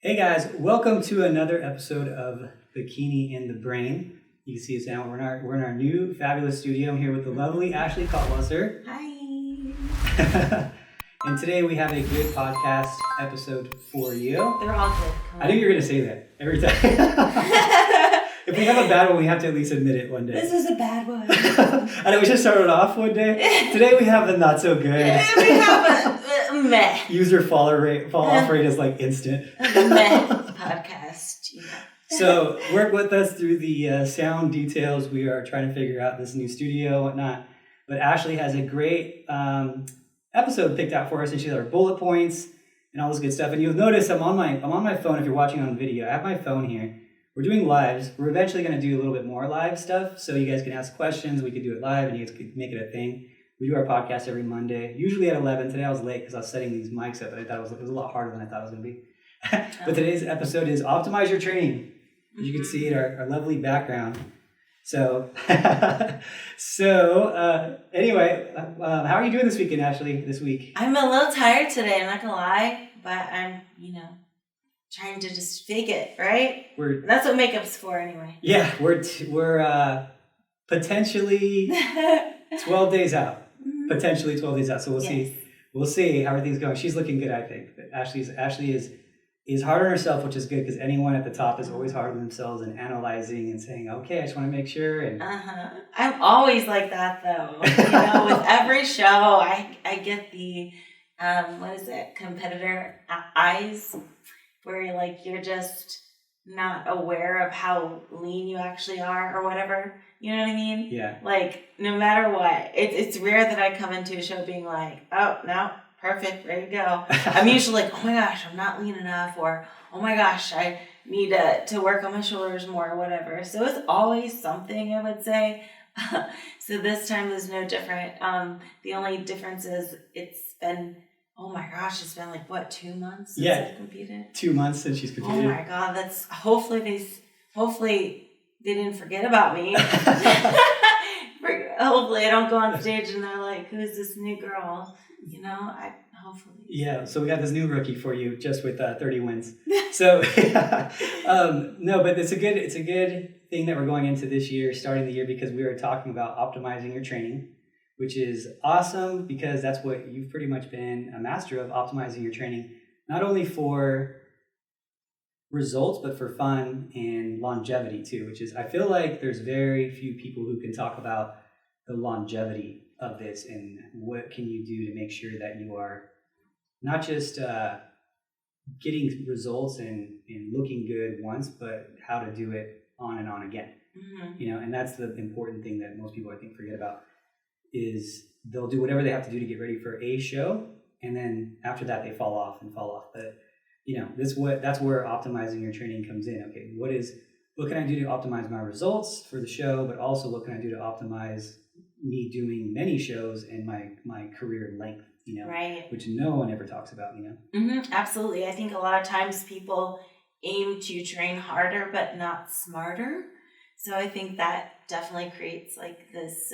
Hey guys, welcome to another episode of Bikini in the Brain. You can see us now. We're in our new fabulous studio. I'm here with the lovely Ashley Cotwasser. Hi. And today we have a good podcast episode for you. They're all good. I knew you were going to say that every time. If we have a bad one, we have to at least admit it one day. This is a bad one. I know we should start it off one day. Today we have the not so good. We have a meh. User fall off rate is like instant. Meh podcast. Yeah. So work with us through the sound details. We are trying to figure out this new studio and whatnot. But Ashley has a great episode picked out for us, and she has our bullet points and all this good stuff. And you'll notice I'm on my phone. If you're watching on video, I have my phone here. We're doing lives. We're eventually going to do a little bit more live stuff, so you guys can ask questions. We could do it live, and you guys could make it a thing. We do our podcast every Monday, usually at 11. Today I was late because I was setting these mics up, but I thought it was a lot harder than I thought it was going to be. But today's episode is Optimize Your Training. As you can see in our lovely background. So, anyway, how are you doing this weekend, Ashley, this week? I'm a little tired today, I'm not going to lie, but I'm, trying to just fake it, right? That's what makeup's for anyway. Yeah, we're potentially 12 days out. Potentially 12 days out. So we'll see. We'll see how everything's going. She's looking good, I think. But Ashley is hard on herself, which is good because anyone at the top is always hard on themselves and analyzing and saying, okay, I just want to make sure. And I'm always like that though. With every show, I get the competitor eyes, where you're just not aware of how lean you actually are or whatever. You know what I mean? Yeah. No matter what, it's rare that I come into a show being like, oh, no, perfect, ready to go. I'm usually like, oh my gosh, I'm not lean enough, or oh my gosh, I need to work on my shoulders more or whatever. So it's always something, I would say. So this time is no different. The only difference is it's been 2 months since I've competed? 2 months since she's competed. Oh my God, that's hopefully they didn't forget about me. Hopefully I don't go on stage and they're like, who's this new girl? Hopefully. Yeah, so we got this new rookie for you just with 30 wins. So, no, but it's a good thing that we're going into this year, starting the year, because we are talking about optimizing your training, which is awesome because that's what you've pretty much been a master of, optimizing your training, not only for results, but for fun and longevity too, which is, I feel like there's very few people who can talk about the longevity of this and what can you do to make sure that you are not just getting results and looking good once, but how to do it on and on again. And that's the important thing that most people I think forget about, is they'll do whatever they have to do to get ready for a show, and then after that they fall off. But that's where optimizing your training comes in. Okay, what can I do to optimize my results for the show, but also what can I do to optimize me doing many shows and my career length, right, which no one ever talks about, Absolutely. I think a lot of times people aim to train harder but not smarter. So I think that definitely creates this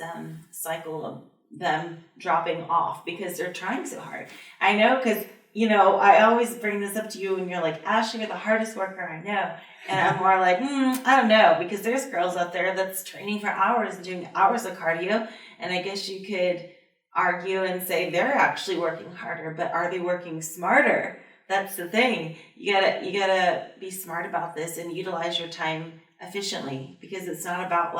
cycle of them dropping off because they're trying so hard. I know, because I always bring this up to you and you're like, Ashley, you're the hardest worker I know. And I'm more like, I don't know, because there's girls out there that's training for hours and doing hours of cardio. And I guess you could argue and say they're actually working harder, but are they working smarter? That's the thing. You gotta be smart about this and utilize your time efficiently, because it's not about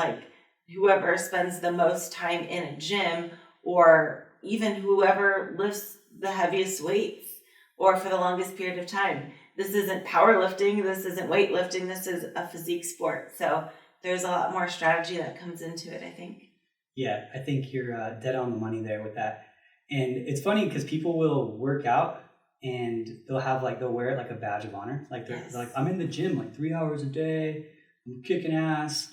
whoever spends the most time in a gym, or even whoever lifts the heaviest weights or for the longest period of time. This isn't powerlifting, this isn't weightlifting, this is a physique sport. So there's a lot more strategy that comes into it, I think. Yeah, I think you're dead on the money there with that. And it's funny because people will work out and they'll wear it like a badge of honor. They're like, I'm in the gym 3 hours a day, I'm kicking ass.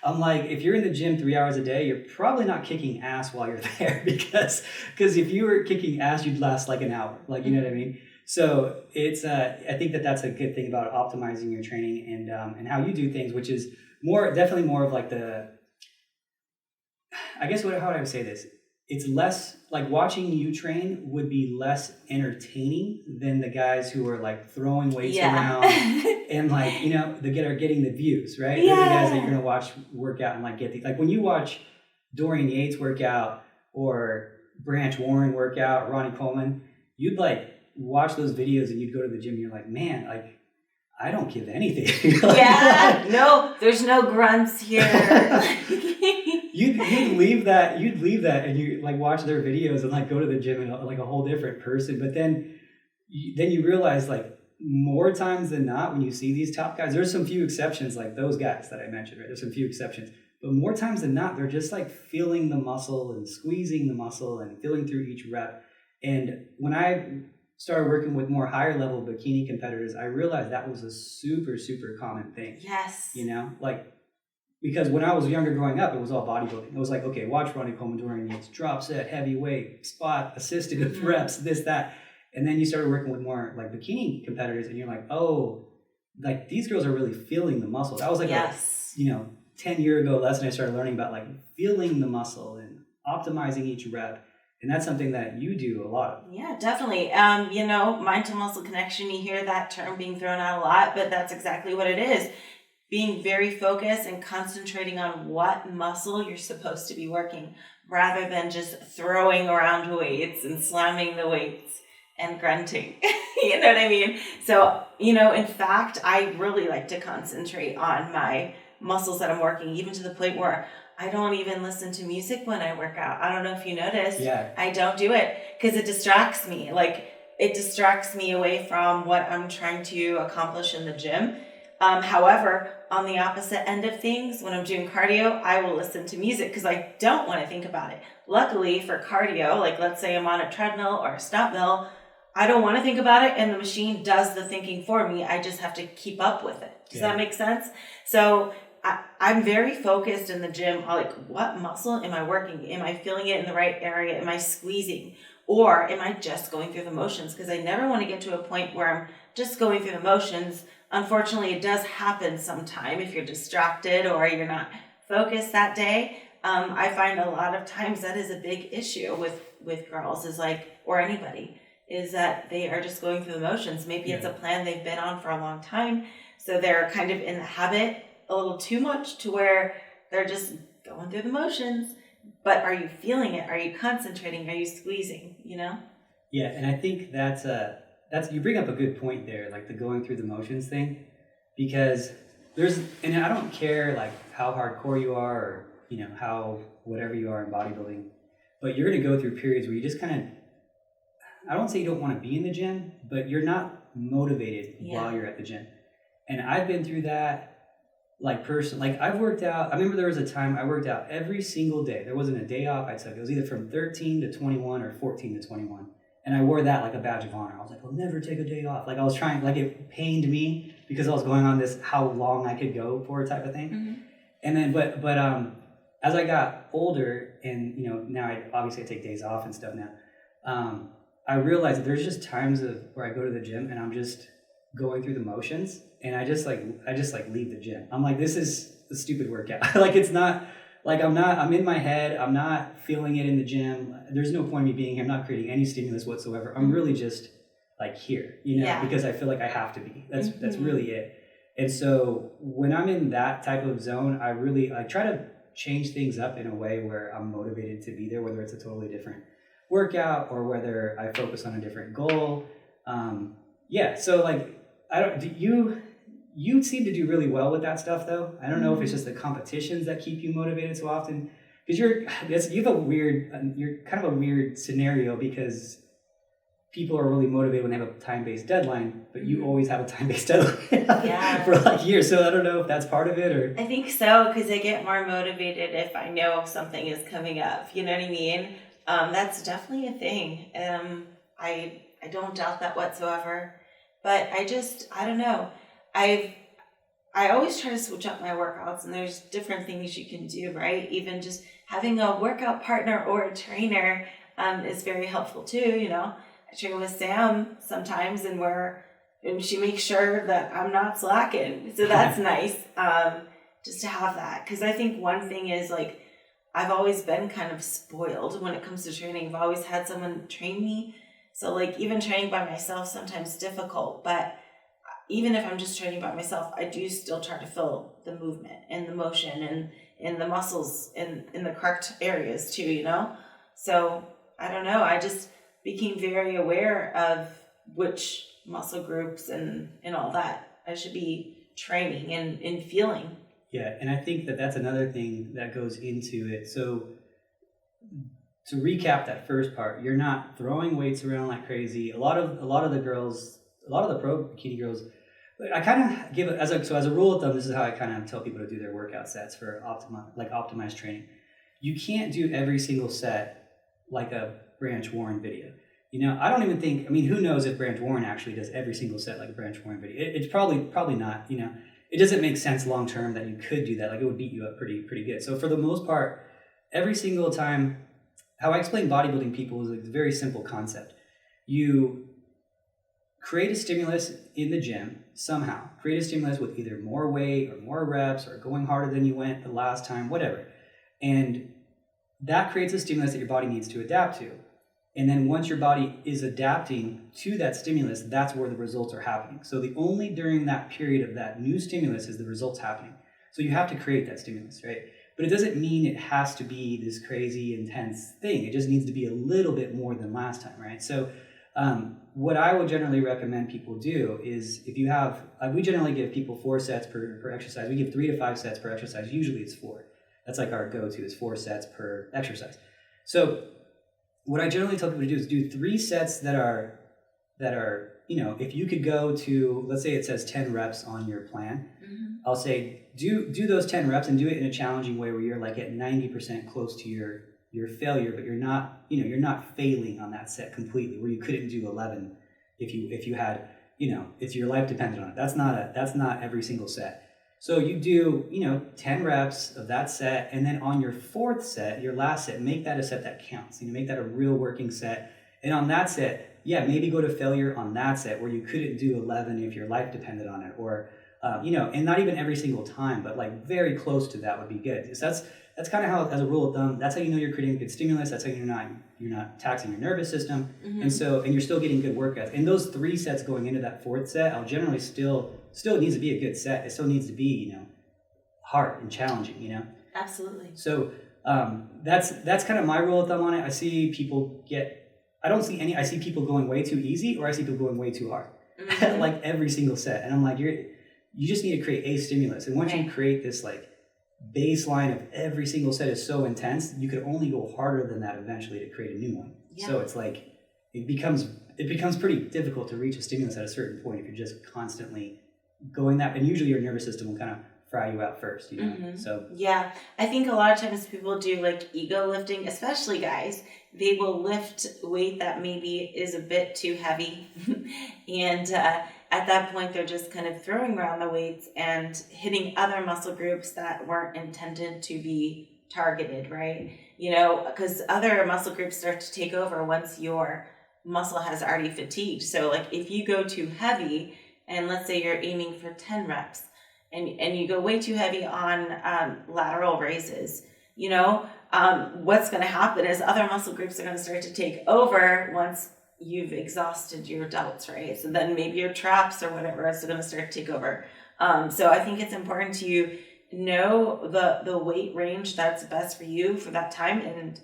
I'm like, if you're in the gym 3 hours a day, you're probably not kicking ass while you're there, because if you were kicking ass, you'd last an hour. You know what I mean? So it's I think that's a good thing about optimizing your training and how you do things, which is definitely more of the, I guess how would I say this? it's less like watching you train would be less entertaining than the guys who are like throwing weights around and like, you know, are getting the views, right? They're the guys that you're going to watch work out and like get like when you watch Dorian Yates work out or Branch Warren work out, Ronnie Coleman, you'd like watch those videos and you'd go to the gym and you're like, man, like I don't give anything. Like, no, there's no grunts here. You'd leave that and you like watch their videos and like go to the gym and like a whole different person. But then you realize like more times than not when you see these top guys, there's some few exceptions like those guys that I mentioned, right? There's some few exceptions, but more times than not, they're just like feeling the muscle and squeezing the muscle and feeling through each rep. And when I started working with more higher level bikini competitors, I realized that was a super, super common thing. Yes. You know, like, because when I was younger growing up, it was all bodybuilding. It was like, okay, watch Ronnie Coleman Dorian Yates, drop set, heavy weight, spot, assisted reps, this, that. And then you started working with more like bikini competitors and you're like, oh, like these girls are really feeling the muscle. That was like a, 10-year ago lesson I started learning about like feeling the muscle and optimizing each rep. And that's something that you do a lot of. Yeah, definitely. Mind to muscle connection, you hear that term being thrown out a lot, but that's exactly what it is. Being very focused and concentrating on what muscle you're supposed to be working rather than just throwing around weights and slamming the weights and grunting. You know what I mean? So, in fact, I really like to concentrate on my muscles that I'm working, even to the point where I don't even listen to music when I work out. I don't know if you noticed. Yeah. I don't do it because it distracts me. Like, it distracts me away from what I'm trying to accomplish in the gym. However, on the opposite end of things, when I'm doing cardio, I will listen to music because I don't want to think about it. Luckily for cardio, like let's say I'm on a treadmill or a stop mill, I don't want to think about it and the machine does the thinking for me. I just have to keep up with it. Does that make sense? So I'm very focused in the gym on like, what muscle am I working? Am I feeling it in the right area? Am I squeezing? Or am I just going through the motions? Because I never want to get to a point where I'm just going through the motions. Unfortunately, it does happen sometime if you're distracted or you're not focused that day. I find a lot of times that is a big issue with girls is like, or anybody, is that they are just going through the motions. Maybe it's a plan they've been on for a long time. So they're kind of in the habit a little too much to where they're just going through the motions. But are you feeling it? Are you concentrating? Are you squeezing? Yeah, and I think that's you bring up a good point there, like the going through the motions thing, because and I don't care like how hardcore you are or how whatever you are in bodybuilding, but you're going to go through periods where you just kind of, I don't say you don't want to be in the gym, but you're not motivated while you're at the gym. And I've been through that. Like personally, like I've worked out. I remember there was a time I worked out every single day. There wasn't a day off I took. It was either from 13 to 21 or 14 to 21. And I wore that like a badge of honor. I was like, I'll never take a day off. Like I was trying, like it pained me because I was going on this how long I could go for type of thing. Mm-hmm. And then, but as I got older and, now I take days off and stuff now. I realized that there's just times where I go to the gym and I'm just going through the motions. And I just leave the gym. I'm like, this is a stupid workout. Like, it's not like I'm in my head. I'm not feeling it in the gym. There's no point in me being here. I'm not creating any stimulus whatsoever. I'm really just like here, because I feel like I have to be. That's really it. And so when I'm in that type of zone, I try to change things up in a way where I'm motivated to be there, whether it's a totally different workout or whether I focus on a different goal. So like, you seem to do really well with that stuff, though. I don't know if it's just the competitions that keep you motivated so often, because you're kind of a weird scenario because people are really motivated when they have a time-based deadline, but you always have a time-based deadline for like years. So I don't know if that's part of it or. I think so, because I get more motivated if I know something is coming up. You know what I mean? That's definitely a thing. I don't doubt that whatsoever. But I don't know. I always try to switch up my workouts, and there's different things you can do, right? Even just having a workout partner or a trainer is very helpful too. I train with Sam sometimes, and she makes sure that I'm not slacking. So that's nice, just to have that. Because I think one thing is like, I've always been kind of spoiled when it comes to training. I've always had someone train me. So like even training by myself sometimes difficult, but even if I'm just training by myself, I do still try to feel the movement and the motion and in the muscles in the correct areas too, you know? So I don't know. I just became very aware of which muscle groups and all that I should be training and feeling. Yeah, and I think that that's another thing that goes into it. So to recap that first part, you're not throwing weights around like crazy. A lot of the girls, a lot of the pro bikini girls, I kind of give it as a rule of thumb. This is how I kind of tell people to do their workout sets for optimized training. You can't do every single set like a Branch Warren video. You know, I don't even think. I mean, who knows if Branch Warren actually does every single set like a Branch Warren video? It's probably not. You know, it doesn't make sense long term that you could do that. Like it would beat you up pretty good. So for the most part, every single time, how I explain bodybuilding people is like a very simple concept. You create a stimulus in the gym somehow. Create a stimulus with either more weight or more reps or going harder than you went the last time, whatever. And that creates a stimulus that your body needs to adapt to. And then once your body is adapting to that stimulus, that's where the results are happening. So the only during that period of that new stimulus is the results happening. So you have to create that stimulus, right? But it doesn't mean it has to be this crazy intense thing. It just needs to be a little bit more than last time, right? So what I would generally recommend people do is if you have, we generally give people 4 sets per exercise. We give 3 to 5 sets per exercise. Usually it's 4. That's like our go-to is 4 sets per exercise. So what I generally tell people to do is do 3 sets that are, you know, if you could go to, let's say it says 10 reps on your plan, I'll say do those 10 reps and do it in a challenging way where you're like at 90% close to your failure, but you're not, you know, you're not failing on that set completely where you couldn't do 11 if you had, you know, it's your life dependent on it. That's not every single set. So you do, you know, 10 reps of that set, and then on your 4th set, your last set, make that a set that counts. You know, make that a real working set. And on that set, yeah, maybe go to failure on that set where you couldn't do 11 if your life depended on it, or you know, and not even every single time, but like very close to that would be good. So that's kind of how, as a rule of thumb, that's how you know you're creating a good stimulus. That's how you're not taxing your nervous system, and you're still getting good workouts. And those 3 sets going into that 4th set, I'll generally still needs to be a good set. It still needs to be, you know, hard and challenging. You know. Absolutely. So that's kind of my rule of thumb on it. I see people I see people going way too easy, or I see people going way too hard, like every single set. And I'm like, you just need to create a stimulus. And once you create this like baseline of every single set is so intense, you could only go harder than that eventually to create a new one. Yeah. So it's like it becomes pretty difficult to reach a stimulus at a certain point if you're just constantly going that. And usually your nervous system will kind of fry you out first, you know. So yeah, I think a lot of times people do like ego lifting, especially guys. They will lift weight that maybe is a bit too heavy, and at that point they're just kind of throwing around the weights and hitting other muscle groups that weren't intended to be targeted, right? You know, because other muscle groups start to take over once your muscle has already fatigued. So like if you go too heavy, and let's say you're aiming for 10 reps, and you go way too heavy on lateral raises, you know, what's going to happen is other muscle groups are going to start to take over once you've exhausted your delts, right? So then maybe your traps or whatever is going to start to take over. So I think it's important to know the weight range that's best for you for that time, and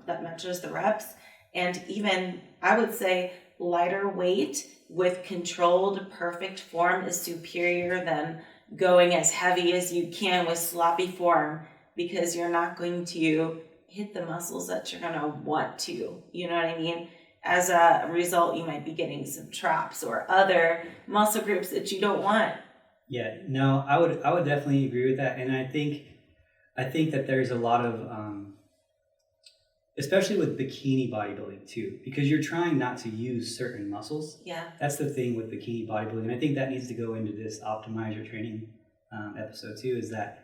that matches the reps. And even, I would say, lighter weight with controlled, perfect form is superior than going as heavy as you can with sloppy form, because you're not going to hit the muscles that you're going to want to, you know what I mean? As a result, you might be getting some traps or other muscle groups that you don't want. Yeah, no, I would definitely agree with that. And I think that there's a lot of, especially with bikini bodybuilding too, because you're trying not to use certain muscles. Yeah. That's the thing with bikini bodybuilding. And I think that needs to go into this Optimize Your Training episode too, is that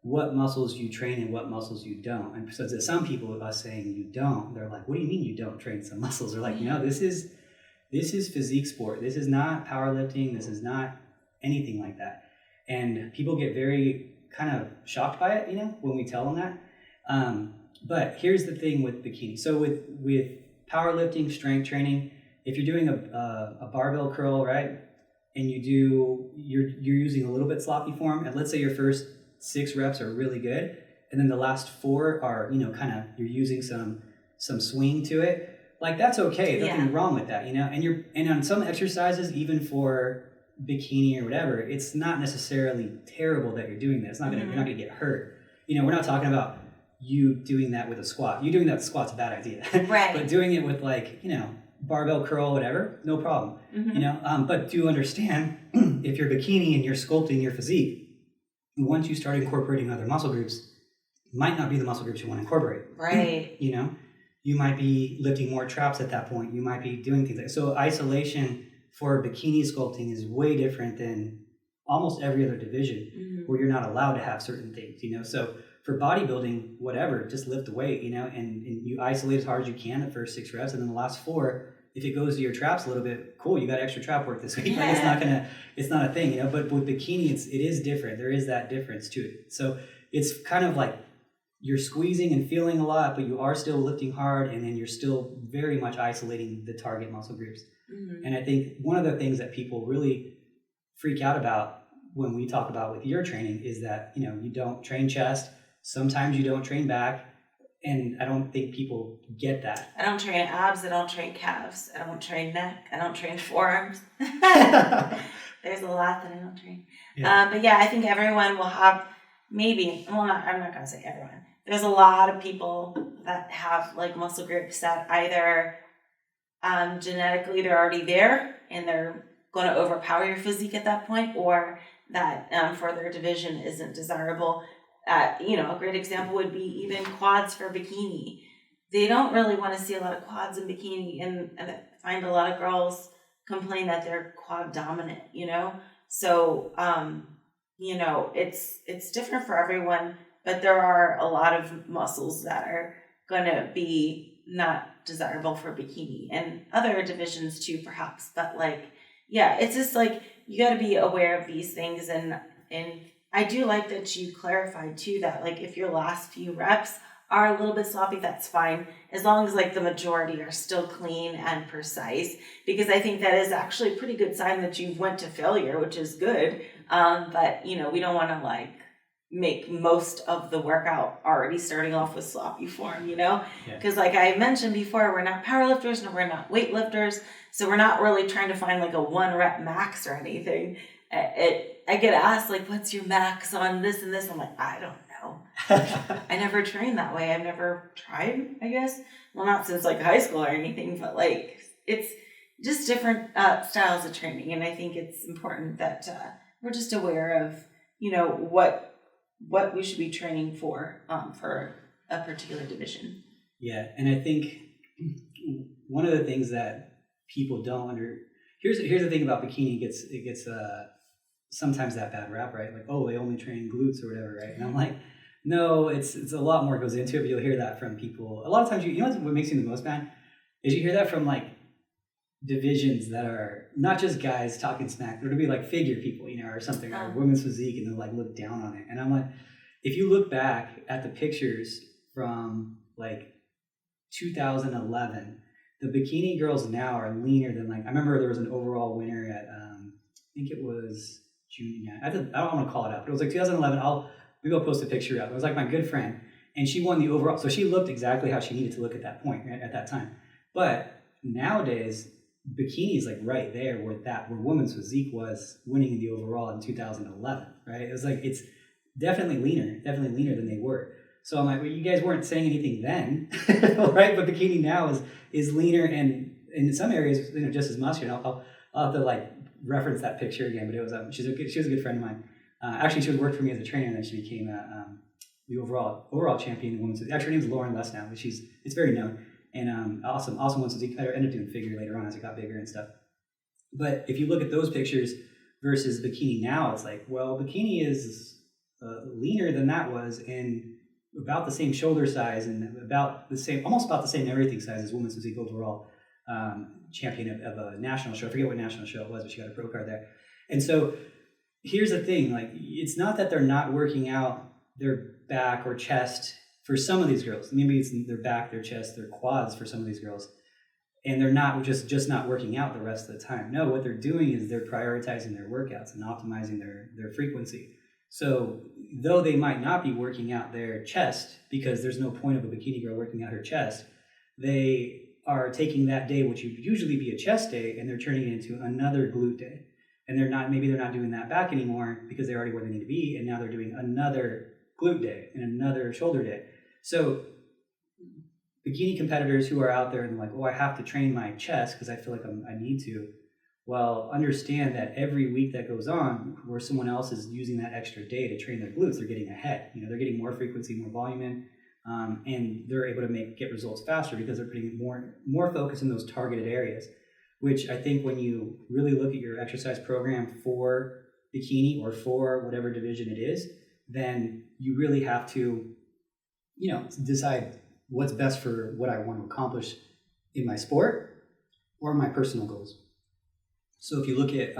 what muscles you train and what muscles you don't. And so to some people, with us saying you don't, they're like, what do you mean you don't train some muscles? They're like, no, this is physique sport. This is not powerlifting. This is not anything like that. And people get very kind of shocked by it, you know, when we tell them that. But here's the thing with bikini. So with powerlifting, strength training, if you're doing a barbell curl, right, and you're using a little bit sloppy form, and let's say your first 6 reps are really good, and then the last 4 are, kind of, you're using some swing to it, like that's okay. Nothing wrong with that, and on some exercises, even for bikini or whatever, it's not necessarily terrible that you're doing that. It's not gonna, you're not gonna get hurt. We're not talking about you doing that with a squat. You doing that with squat's a bad idea. Right. But doing it with barbell curl, whatever, no problem. But do understand if you're bikini and you're sculpting your physique, once you start incorporating other muscle groups, might not be the muscle groups you want to incorporate. Right. You might be lifting more traps at that point. You might be doing things so isolation for bikini sculpting is way different than almost every other division where you're not allowed to have certain things, So for bodybuilding, whatever, just lift the weight, and you isolate as hard as you can the first 6 reps, and then the last 4, if it goes to your traps a little bit, cool, you got extra trap work this week. Yeah. It's not a thing, But with bikini, it is different. There is that difference to it. So it's kind of like you're squeezing and feeling a lot, but you are still lifting hard, and then you're still very much isolating the target muscle groups. And I think one of the things that people really freak out about when we talk about with your training is that, you don't train chest. Sometimes you don't train back, and I don't think people get that. I don't train abs, I don't train calves, I don't train neck, I don't train forearms. There's a lot that I don't train. Yeah. But yeah, I think everyone will have I'm not going to say everyone. There's a lot of people that have like muscle groups that either genetically they're already there and they're going to overpower your physique at that point, or that for their division isn't desirable. A great example would be even quads for bikini. They don't really want to see a lot of quads in bikini, and I find a lot of girls complain that they're quad dominant, So, it's different for everyone, but there are a lot of muscles that are going to be not desirable for bikini and other divisions too, perhaps. But it's just you got to be aware of these things, and I do like that you clarified too that if your last few reps are a little bit sloppy, that's fine, as long as the majority are still clean and precise, because I think that is actually a pretty good sign that you've went to failure, which is good. But we don't want to make most of the workout already starting off with sloppy form, because like I mentioned before, we're not powerlifters and we're not weightlifters, so we're not really trying to find a 1 rep max or anything. I get asked what's your max on this and this? I'm I don't know. I never trained that way. I've never tried, I guess. Well, not since high school or anything, but it's just different styles of training, and I think it's important that we're just aware of what we should be training for a particular division. Yeah, and I think one of the things that people don't here's the thing about bikini, it gets sometimes that bad rap, right? They only train glutes or whatever, right? And I'm no, it's a lot more goes into it, but you'll hear that from people. A lot of times, what makes me the most mad is you hear that from divisions that are not just guys talking smack, but it'll be figure people, or something, or women's physique, and they'll look down on it. And I'm if you look back at the pictures from 2011, the bikini girls now are leaner than I remember there was an overall winner at I think it was June. I don't want to call it out, but it was 2011. Maybe I'll post a picture up. It was my good friend, and she won the overall. So she looked exactly how she needed to look at that point, right, at that time. But nowadays, bikini is right there where women's physique was winning in the overall in 2011, right? It was it's definitely leaner than they were. So I'm well, you guys weren't saying anything then, right? But bikini now is leaner, and in some areas, just as muscular. I'll have to reference that picture again, but it was she was a good friend of mine. Actually, she worked for me as a trainer, and then she became the overall champion in women's. Actually, her name's Lauren Less now, but it's very known. And awesome ones. I ended up doing figure later on as it got bigger and stuff. But if you look at those pictures versus bikini now, it's bikini is leaner than that was, and about the same shoulder size, and almost about the same everything size as women's physique overall champion of a national show. I forget what national show it was, but she got a pro card there. And so here's the thing: it's not that they're not working out their back or chest for some of these girls. Maybe it's their back, their chest, their quads for some of these girls. And they're not just not working out the rest of the time. No, what they're doing is they're prioritizing their workouts and optimizing their frequency. So though they might not be working out their chest, because there's no point of a bikini girl working out her chest, they are taking that day, which would usually be a chest day, and they're turning it into another glute day. And maybe they're not doing that back anymore because they're already where they need to be, and now they're doing another glute day and another shoulder day. So bikini competitors who are out there and like, oh, I have to train my chest because I feel like I need to. Well, understand that every week that goes on where someone else is using that extra day to train their glutes, they're getting ahead. They're getting more frequency, more volume in, and they're able to get results faster because they're putting more focus in those targeted areas, which I think when you really look at your exercise program for bikini or for whatever division it is, then you really have to, decide what's best for what I want to accomplish in my sport or my personal goals. So if you look at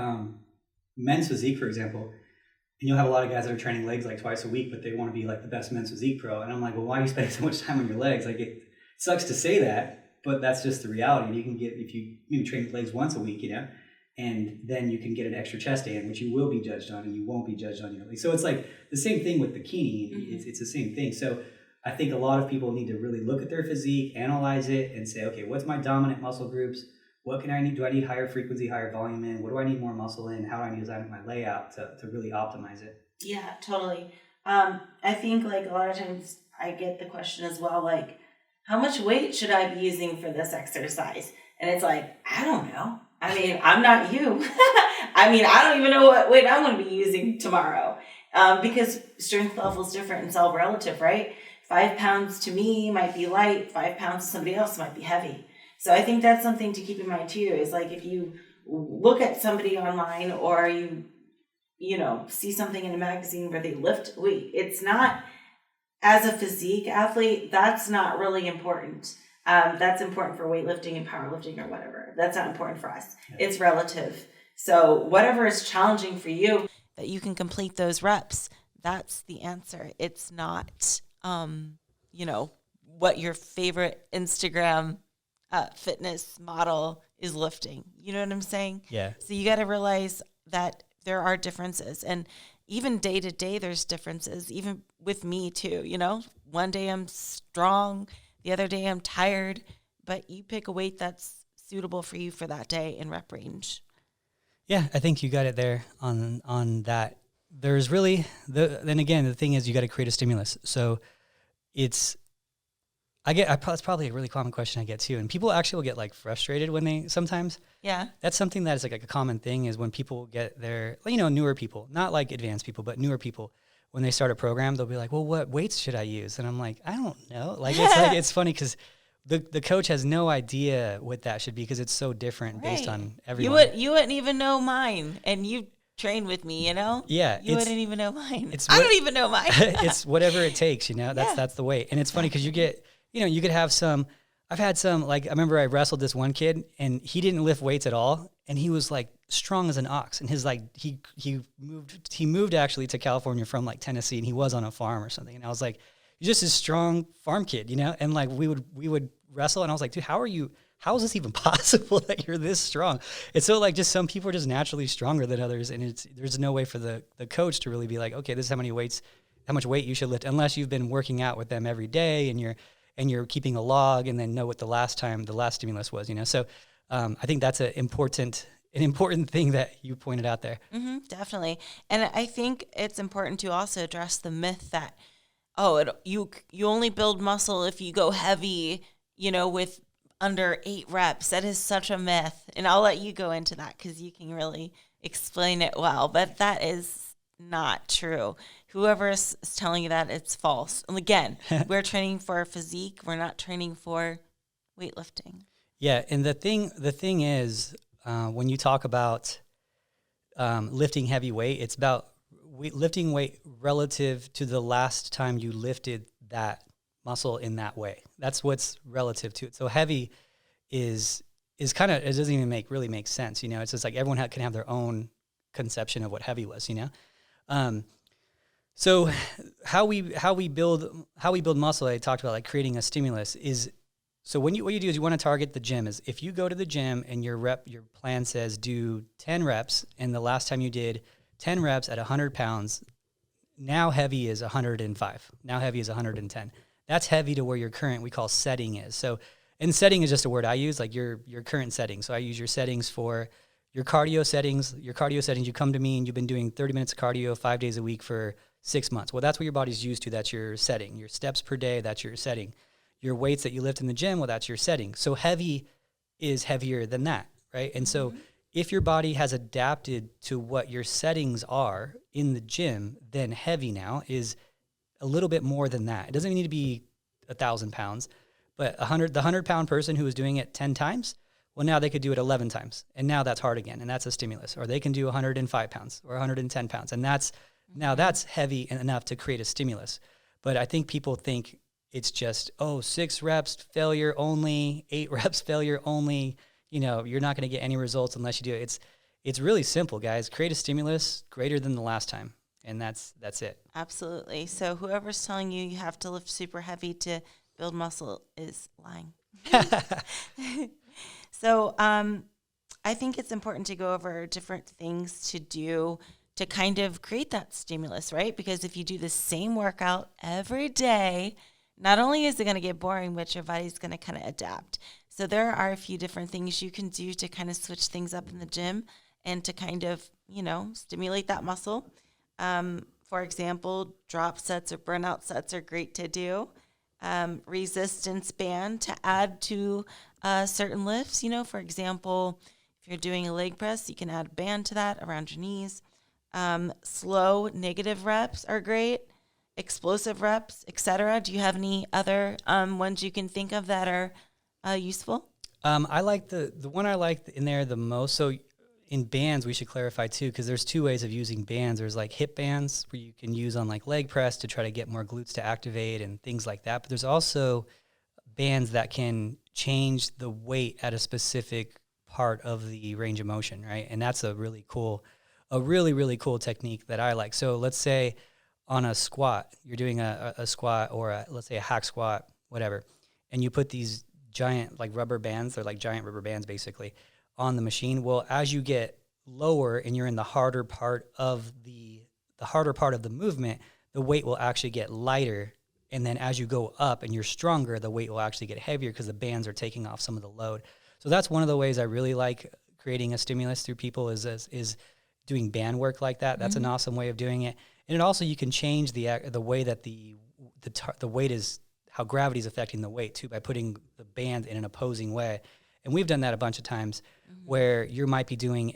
men's physique, for example, and you'll have a lot of guys that are training legs like twice a week, but they want to be like the best men's physique pro. And I'm like, well, why are you spending so much time on your legs? Like, it sucks to say that, but that's just the reality. And you can get, if you train legs once a week, and then you can get an extra chest day in, which you will be judged on, and you won't be judged on your legs. So it's like the same thing with bikini. Mm-hmm. It's the same thing. So I think a lot of people need to really look at their physique, analyze it, and say, okay, what's my dominant muscle groups? What can I need? Do I need higher frequency, higher volume in? What do I need more muscle in? How do I need to design my layout to really optimize it? Yeah, totally. I think like a lot of times I get the question as well, like, how much weight should I be using for this exercise? And it's like, I don't know. I mean, I'm not you. I don't even know what weight I'm going to be using tomorrow. Because strength level is different and it's all relative, right? 5 pounds to me might be light. 5 pounds to somebody else might be heavy. So I think that's something to keep in mind too, is like if you look at somebody online or you see something in a magazine where they lift weight, it's not, as a physique athlete, that's not really important. That's important for weightlifting and powerlifting or whatever. That's not important for us. Yeah. It's relative. So whatever is challenging for you, that you can complete those reps, that's the answer. It's not, what your favorite Instagram fitness model is lifting. You know what I'm saying? Yeah. So you got to realize that there are differences, and even day to day, there's differences, even with me too, one day I'm strong, the other day I'm tired, but you pick a weight that's suitable for you for that day in rep range. Yeah, I think you got it there on that. There's really, then again, the thing is you got to create a stimulus. So it's probably a really common question I get too. And people actually will get like frustrated when sometimes. Yeah. That's something that is like a common thing is when people get their, newer people, not like advanced people, but newer people, when they start a program, they'll be like, well, what weights should I use? And I'm like, I don't know. Like, it's funny because the coach has no idea what that should be because it's so different based on everyone. You wouldn't even know mine. And you train with me, Yeah. You wouldn't even know mine. I don't even know mine. It's whatever it takes, that's the weight. And it's funny because you get, you could have I've had some, like, I remember I wrestled this one kid and he didn't lift weights at all. And he was like strong as an ox. And his, like, he moved actually to California from like Tennessee, and he was on a farm or something. And I was like, you're just a strong farm kid, And like, we would wrestle. And I was like, dude, how is this even possible that you're this strong? It's so like, just some people are just naturally stronger than others. And there's no way for the coach to really be like, okay, this is how much weight you should lift, unless you've been working out with them every day and you're keeping a log and then know what the last stimulus was, So I think that's an important thing that you pointed out there. Mm-hmm, definitely. And I think it's important to also address the myth that, you only build muscle if you go heavy, with under 8 reps. That is such a myth. And I'll let you go into that because you can really explain it well. But that is not true. Whoever is telling you that, it's false. And again, we're training for physique. We're not training for weightlifting. Yeah, and the thing is, when you talk about lifting heavy weight, it's about lifting weight relative to the last time you lifted that muscle in that way. That's what's relative to it. So heavy is kind of, it doesn't even really make sense. It's just like everyone can have their own conception of what heavy was. So how we build muscle, I talked about like creating a stimulus is, so what you do is you want to target the gym. Is if you go to the gym and your plan says do 10 reps, and the last time you did 10 reps at 100 pounds, now heavy is 105. Now heavy is 110. That's heavy to where your current, we call setting is. So, and setting is just a word I use, like your current setting. So I use your settings for your cardio settings. Your cardio settings, you come to me and you've been doing 30 minutes of cardio 5 days a week for 6 months. Well, that's what your body's used to. That's your setting. Your steps per day, that's your setting. Your weights that you lift in the gym, well, that's your setting. So heavy is heavier than that, right? And so if your body has adapted to what your settings are in the gym, then heavy now is a little bit more than that. It doesn't need to be 1,000 pounds, but the 100-pound person who was doing it 10 times, well, now they could do it 11 times, and now that's hard again, and that's a stimulus. Or they can do 105 pounds or 110 pounds, and that's heavy enough to create a stimulus. But I think people think it's just, 6 reps, failure only, 8 reps, failure only. You're not going to get any results unless you do it. It's really simple, guys. Create a stimulus greater than the last time, and that's it. Absolutely. So whoever's telling you you have to lift super heavy to build muscle is lying. So I think it's important to go over different things to do to kind of create that stimulus, right? Because if you do the same workout every day, not only is it going to get boring, but your body's going to kind of adapt. So there are a few different things you can do to kind of switch things up in the gym and to kind of, stimulate that muscle. For example, drop sets or burnout sets are great to do. Resistance band to add to certain lifts. For example, if you're doing a leg press, you can add a band to that around your knees. Slow negative reps are great. Explosive reps, etc. Do you have any other ones you can think of that are useful? I like the one I like in there the most. So in bands, we should clarify too, because there's 2 ways of using bands. There's like hip bands where you can use on like leg press to try to get more glutes to activate and things like that. But there's also bands that can change the weight at a specific part of the range of motion, right? And that's a really really cool technique that I like. So let's say on a squat, you're doing a squat or let's say a hack squat, whatever, and you put these giant like rubber bands, they're like giant rubber bands basically, on the machine. Well, as you get lower and you're in the harder part of the movement, the weight will actually get lighter. And then as you go up and you're stronger, the weight will actually get heavier because the bands are taking off some of the load. So that's one of the ways I really like creating a stimulus through people is doing band work like that. That's an awesome way of doing it. And it also, you can change the way that the weight is, how gravity is affecting the weight too, by putting the band in an opposing way. And we've done that a bunch of times where you might be doing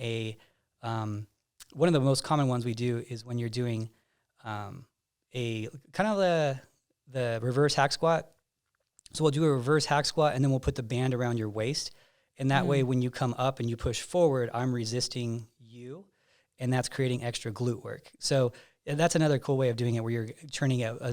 one of the most common ones we do is when you're doing a kind of the reverse hack squat. So we'll do a reverse hack squat and then we'll put the band around your waist. And that way, when you come up and you push forward, I'm resisting you, and that's creating extra glute work. So that's another cool way of doing it, where you're turning a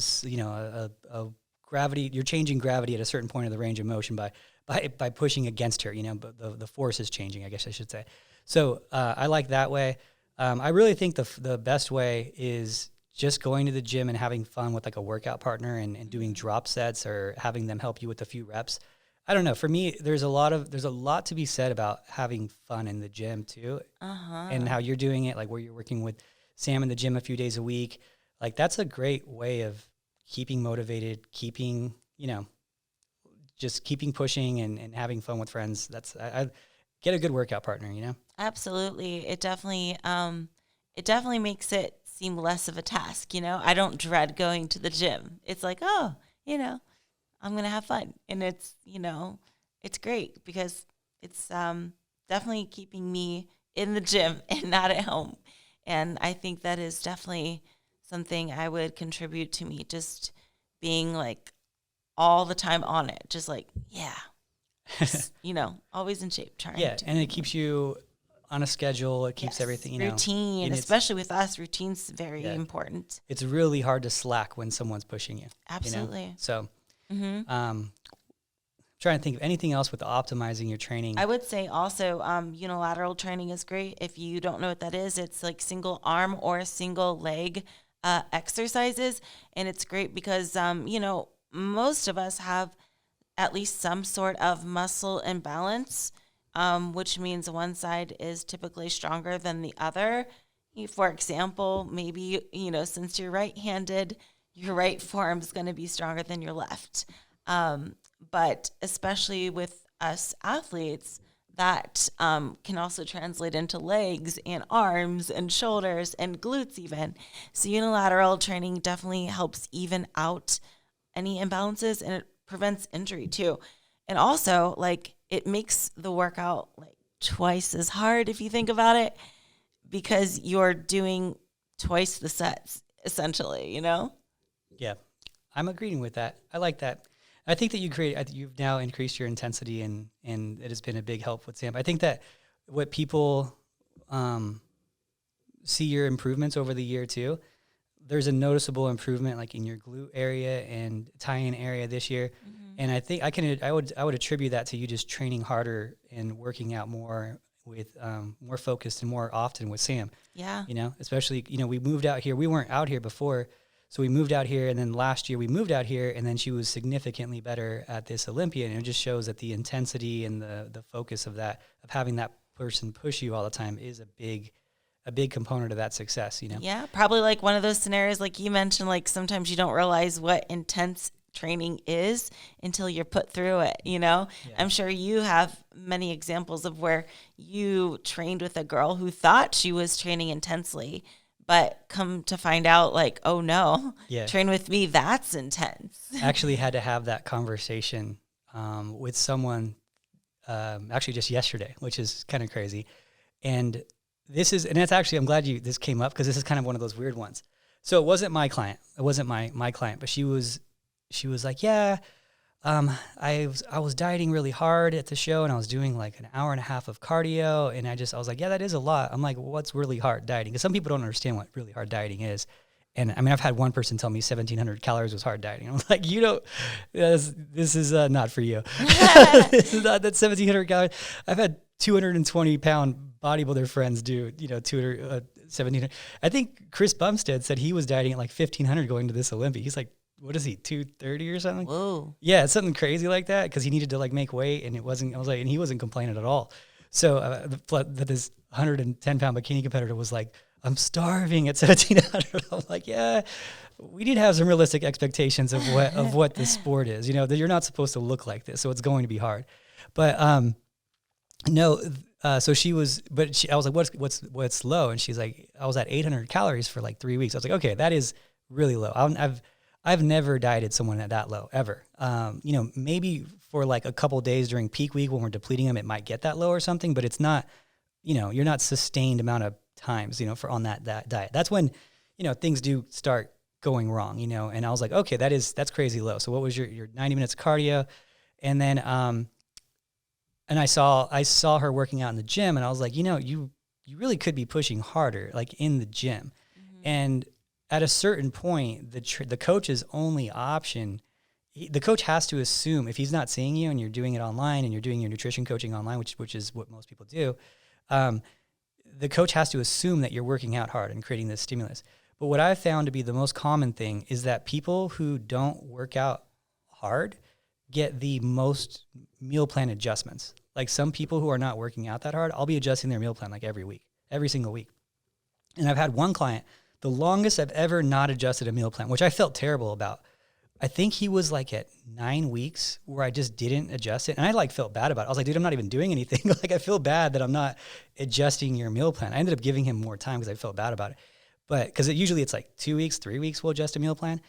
gravity. You're changing gravity at a certain point of the range of motion by pushing against her. But the force is changing, I guess I should say. So I like that way. I really think the best way is just going to the gym and having fun with like a workout partner and doing drop sets or having them help you with a few reps. I don't know. For me, there's a lot to be said about having fun in the gym too, and how you're doing it, like where you're working with Sam in the gym a few days a week. Like that's a great way of keeping motivated, just keeping pushing and having fun with friends. I get a good workout partner. Absolutely. It definitely makes it seem less of a task. I don't dread going to the gym. It's like, I'm going to have fun. And it's great because it's definitely keeping me in the gym and not at home. And I think that is definitely something I would contribute to me, just being like all the time on it. Just like, just, always in shape. And it keeps you on a schedule. It keeps everything, routine, especially with us, routine's very important. It's really hard to slack when someone's pushing you. Absolutely. So, trying to think of anything else with optimizing your training. I would say also unilateral training is great. If you don't know what that is, it's like single arm or single leg exercises. And it's great because, most of us have at least some sort of muscle imbalance, which means one side is typically stronger than the other. For example, maybe, since you're right-handed, your right forearm is going to be stronger than your left. But especially with us athletes, that can also translate into legs and arms and shoulders and glutes even. So unilateral training definitely helps even out any imbalances, and it prevents injury too. And also, like, it makes the workout like twice as hard if you think about it, because you're doing twice the sets essentially, Yeah, I'm agreeing with that. I like that. I think that you've now increased your intensity, and it has been a big help with Sam. I think that what people see your improvements over the year too. There's a noticeable improvement like in your glute area and tie-in area this year. And I think I would attribute that to you just training harder and working out more with more focused and more often with Sam. Yeah. Especially, we moved out here. We weren't out here before. So we moved out here, and then last year we moved out here, and then she was significantly better at this Olympian. And it just shows that the intensity and the focus of having that person push you all the time is a big component of that success, Yeah, probably like one of those scenarios like you mentioned, like sometimes you don't realize what intense training is until you're put through it, Yeah. I'm sure you have many examples of where you trained with a girl who thought she was training intensely, but come to find out like, oh no, train with me, that's intense. Actually had to have that conversation with someone actually just yesterday, which is kind of crazy. And it's actually, I'm glad this came up, because this is kind of one of those weird ones. So it wasn't my client. It wasn't my client, but she was like, yeah, I was dieting really hard at the show, and I was doing like an hour and a half of cardio. And I was like, yeah, that is a lot. I'm like, what's really hard dieting? Because some people don't understand what really hard dieting is. And I mean, I've had one person tell me 1,700 calories was hard dieting. I'm like, this is not for you. This is not that 1,700 calories. I've had 220-pound bodybuilder friends do, 1,700. I think Chris Bumstead said he was dieting at like 1,500 going to this Olympia. He's like, what is he, 230 or something? Whoa. Yeah, it's something crazy like that, because he needed to like make weight, and and he wasn't complaining at all. So this 110-pound bikini competitor was like, I'm starving at 1,700. I'm like, yeah, we need to have some realistic expectations of what this sport is. That you're not supposed to look like this, so it's going to be hard. But no, so I was like, what's low? And she's like, I was at 800 calories for like 3 weeks. I was like, okay, that is really low. I've never dieted someone at that low ever. Maybe for like a couple days during peak week when we're depleting them, it might get that low or something, but it's not, you're not sustained amount of times, for on that diet. That's when, things do start going wrong, and I was like, okay, that's crazy low. So what was your 90 minutes of cardio? And then, and I saw her working out in the gym, and I was like, you really could be pushing harder, like in the gym. Mm-hmm. And at a certain point, the coach's only option, the coach has to assume, if he's not seeing you and you're doing it online and you're doing your nutrition coaching online, which is what most people do, the coach has to assume that you're working out hard and creating this stimulus. But what I've found to be the most common thing is that people who don't work out hard get the most meal plan adjustments. Like some people who are not working out that hard, I'll be adjusting their meal plan like every single week. And I've had one client, the longest I've ever not adjusted a meal plan, which I felt terrible about. I think he was like at 9 weeks where I just didn't adjust it. And I like felt bad about it. I was like, dude, I'm not even doing anything. Like I feel bad that I'm not adjusting your meal plan. I ended up giving him more time because I felt bad about it. But because usually it's like 2 weeks, 3 weeks we'll adjust a meal plan.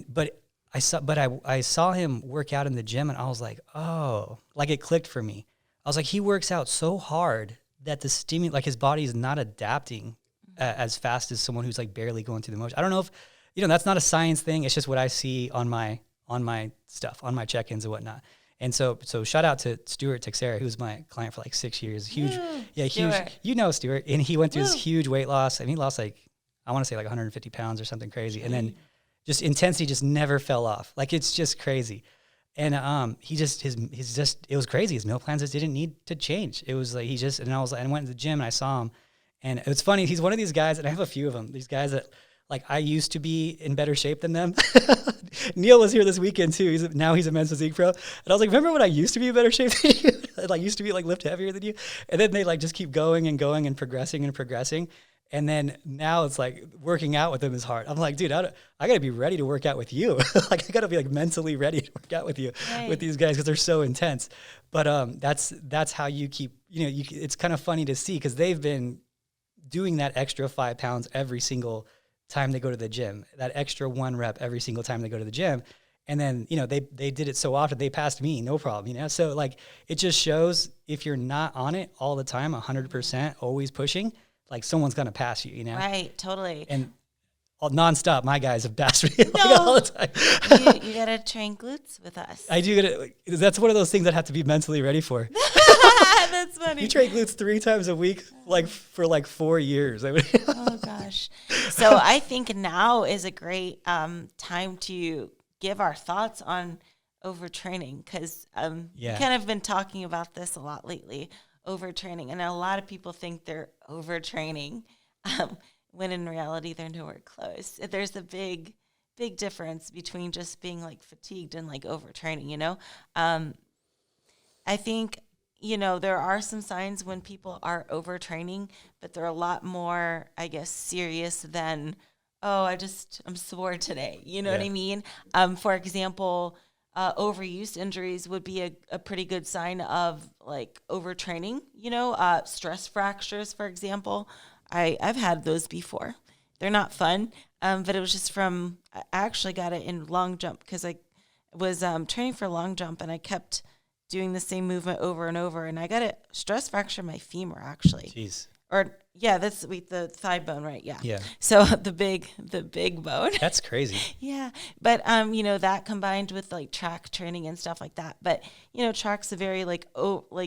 But I saw him work out in the gym, and I was like, oh, like it clicked for me. I was like, he works out so hard that like his body is not adapting as fast as someone who's like barely going through the motion. I don't know if, that's not a science thing. It's just what I see on my stuff, on my check-ins and whatnot. And so shout out to Stuart Texera, who was my client for like 6 years. Huge. Stuart. And he went through this huge weight loss, and he lost like, I want to say like 150 pounds or something crazy. And then just intensity just never fell off. Like it's just crazy. And it was crazy. His meal plans just didn't need to change. It was like and I went to the gym and I saw him, and it's funny. He's one of these guys, and I have a few of them. These guys that like I used to be in better shape than them. Neil was here this weekend too. Now he's a men's physique pro. And I was like, remember when I used to be in better shape than you? I used to be like lift heavier than you. And then they like just keep going and going and progressing and progressing. And then now it's like working out with them is hard. I'm like, dude, I got to be ready to work out with you. Like I got to be like mentally ready to work out with you, with these guys, because they're so intense. But that's how you keep, it's kind of funny to see, because they've been doing that extra 5 pounds every single time they go to the gym, that extra 1 rep every single time they go to the gym. And then, they did it so often, they passed me, no problem, So like, it just shows if you're not on it all the time, 100%, always pushing, like someone's going to pass you, Right, totally. And nonstop, my guys have passed me like all the time. You got to train glutes with us. I do. That's one of those things that I have to be mentally ready for. That's funny. You train glutes 3 times a week, like for like 4 years. Oh gosh. So I think now is a great time to give our thoughts on overtraining, because kind of been talking about this a lot lately, overtraining, and a lot of people think they're overtraining, when in reality they're nowhere close. There's a big difference between just being like fatigued and like overtraining. I think there are some signs when people are overtraining, but they're a lot more, I guess, serious than, I'm sore today. You know what I mean? For example, overuse injuries would be a pretty good sign of like overtraining, stress fractures, for example. I've had those before. They're not fun, but it was just I actually got it in long jump, because I was training for long jump, and I kept doing the same movement over and over, and I got a stress fracture in my femur, actually. Jeez. Or that's the thigh bone, right? Yeah. Yeah. So the big bone. That's crazy. Yeah. But that combined with like track training and stuff like that. But track's a very like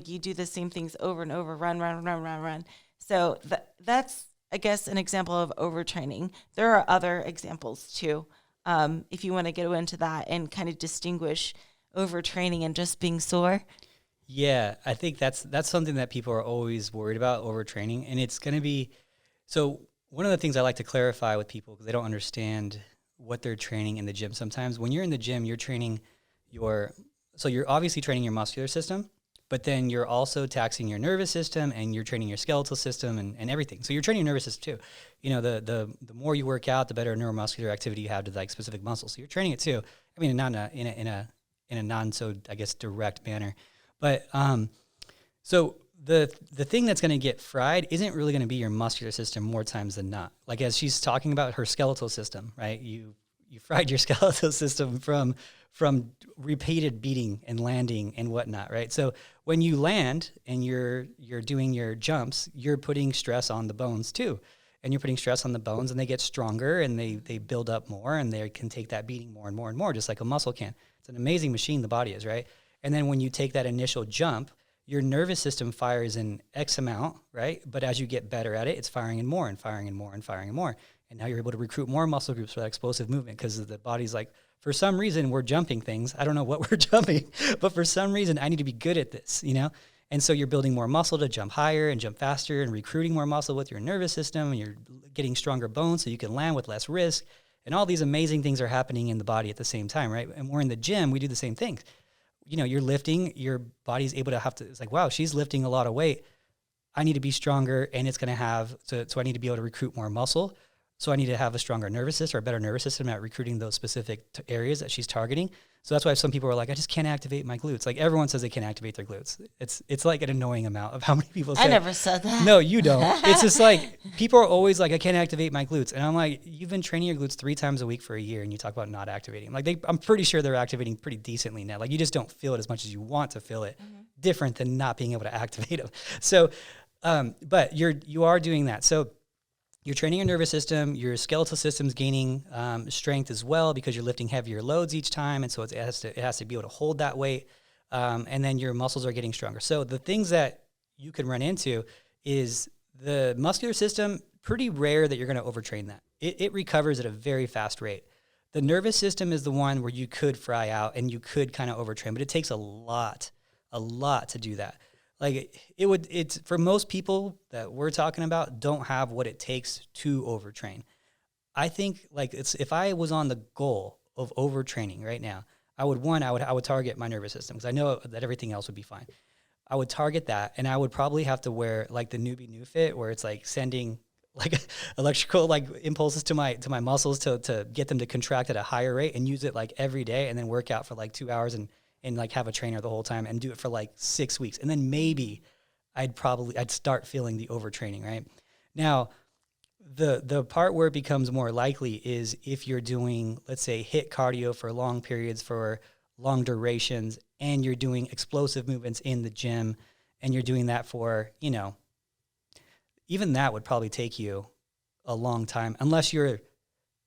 you do the same things over and over, run. So that's, I guess, an example of overtraining. There are other examples too. If you want to get into that and kind of distinguish overtraining and just being sore. Yeah, I think that's something that people are always worried about, overtraining. And it's going to be, so one of the things I like to clarify with people, because they don't understand what they're training in the gym sometimes. When you're in the gym, you're training you're obviously training your muscular system, but then you're also taxing your nervous system, and you're training your skeletal system and everything. So you're training your nervous system too. The more you work out, the better neuromuscular activity you have to like specific muscles. So you're training it too. I mean, not in a non so, I guess, direct manner. But so the thing that's going to get fried isn't really going to be your muscular system more times than not. Like as she's talking about her skeletal system, right? You fried your skeletal system from repeated beating and landing and whatnot, right? So when you land and you're doing your jumps, you're putting stress on the bones too. And you're putting stress on the bones, and they get stronger, and they build up more, and they can take that beating more and more and more, just like a muscle can. It's an amazing machine, the body is, right? And then when you take that initial jump, your nervous system fires in X amount, right? But as you get better at it, it's firing in more and firing in more and firing in more. And now you're able to recruit more muscle groups for that explosive movement, because the body's like, for some reason, we're jumping things. I don't know what we're jumping, but for some reason, I need to be good at this, And so you're building more muscle to jump higher and jump faster, and recruiting more muscle with your nervous system, and you're getting stronger bones so you can land with less risk. And all these amazing things are happening in the body at the same time, right? And we're in the gym, we do the same things. You're lifting, your body's able to it's like, wow, she's lifting a lot of weight. I need to be stronger, and it's going to so I need to be able to recruit more muscle. So I need to have a stronger nervous system, or a better nervous system at recruiting those specific areas that she's targeting. So that's why some people are like, I just can't activate my glutes. Like everyone says they can't activate their glutes. It's like an annoying amount of how many people say. I never said that. No, you don't. It's just like, people are always like, I can't activate my glutes. And I'm like, you've been training your glutes 3 times a week for a year, and you talk about not activating. Like I'm pretty sure they're activating pretty decently now. Like you just don't feel it as much as you want to feel it. Mm-hmm. Different than not being able to activate them. So, but you are doing that. So you're training your nervous system, your skeletal system's gaining strength as well, because you're lifting heavier loads each time, and so it has to be able to hold that weight, and then your muscles are getting stronger. So the things that you could run into is the muscular system, pretty rare that you're going to overtrain that. It recovers at a very fast rate. The nervous system is the one where you could fry out and you could kind of overtrain, but it takes a lot to do that. Like it's for most people that we're talking about don't have what it takes to overtrain. I think like if I was on the goal of overtraining right now, I would target my nervous system, because I know that everything else would be fine. I would target that, and I would probably have to wear like the newbie new fit, where it's like sending like electrical like impulses to my muscles to get them to contract at a higher rate, and use it like every day, and then work out for like 2 hours and like have a trainer the whole time and do it for like 6 weeks. And then maybe I'd start feeling the overtraining, right? Now, the part where it becomes more likely is if you're doing, let's say, HIIT cardio for long periods, for long durations, and you're doing explosive movements in the gym, and you're doing that for, even that would probably take you a long time, unless you're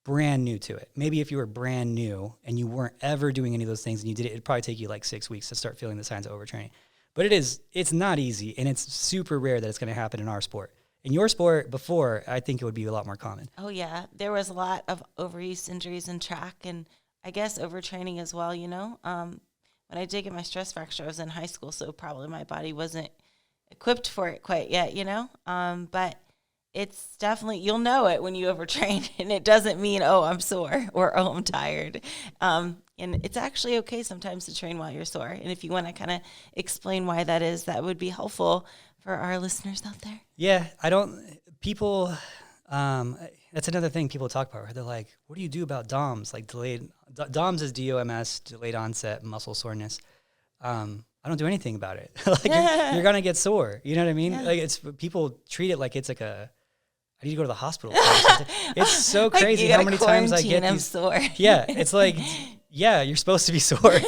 brand new to it. Maybe if you were brand new and you weren't ever doing any of those things and you did it, it'd probably take you like 6 weeks to start feeling the signs of overtraining. But it's not easy, and it's super rare that it's going to happen in our sport. In your sport before, I think it would be a lot more common. Oh, yeah. There was a lot of overuse injuries in track, and I guess overtraining as well, When I did get my stress fracture, I was in high school, so probably my body wasn't equipped for it quite yet, But it's definitely, you'll know it when you overtrain, and it doesn't mean, oh, I'm sore or, oh, I'm tired. And it's actually okay sometimes to train while you're sore. And if you want to kind of explain why that is, that would be helpful for our listeners out there. Yeah, that's another thing people talk about, where they're like, what do you do about DOMS? Like DOMS is DOMS, delayed onset muscle soreness. I don't do anything about it. Like you're going to get sore. You know what I mean? Yeah. Like people treat it like it's like I need to go to the hospital. It's so crazy how many times I get these. Sore. Yeah, it's like, yeah, you're supposed to be sore.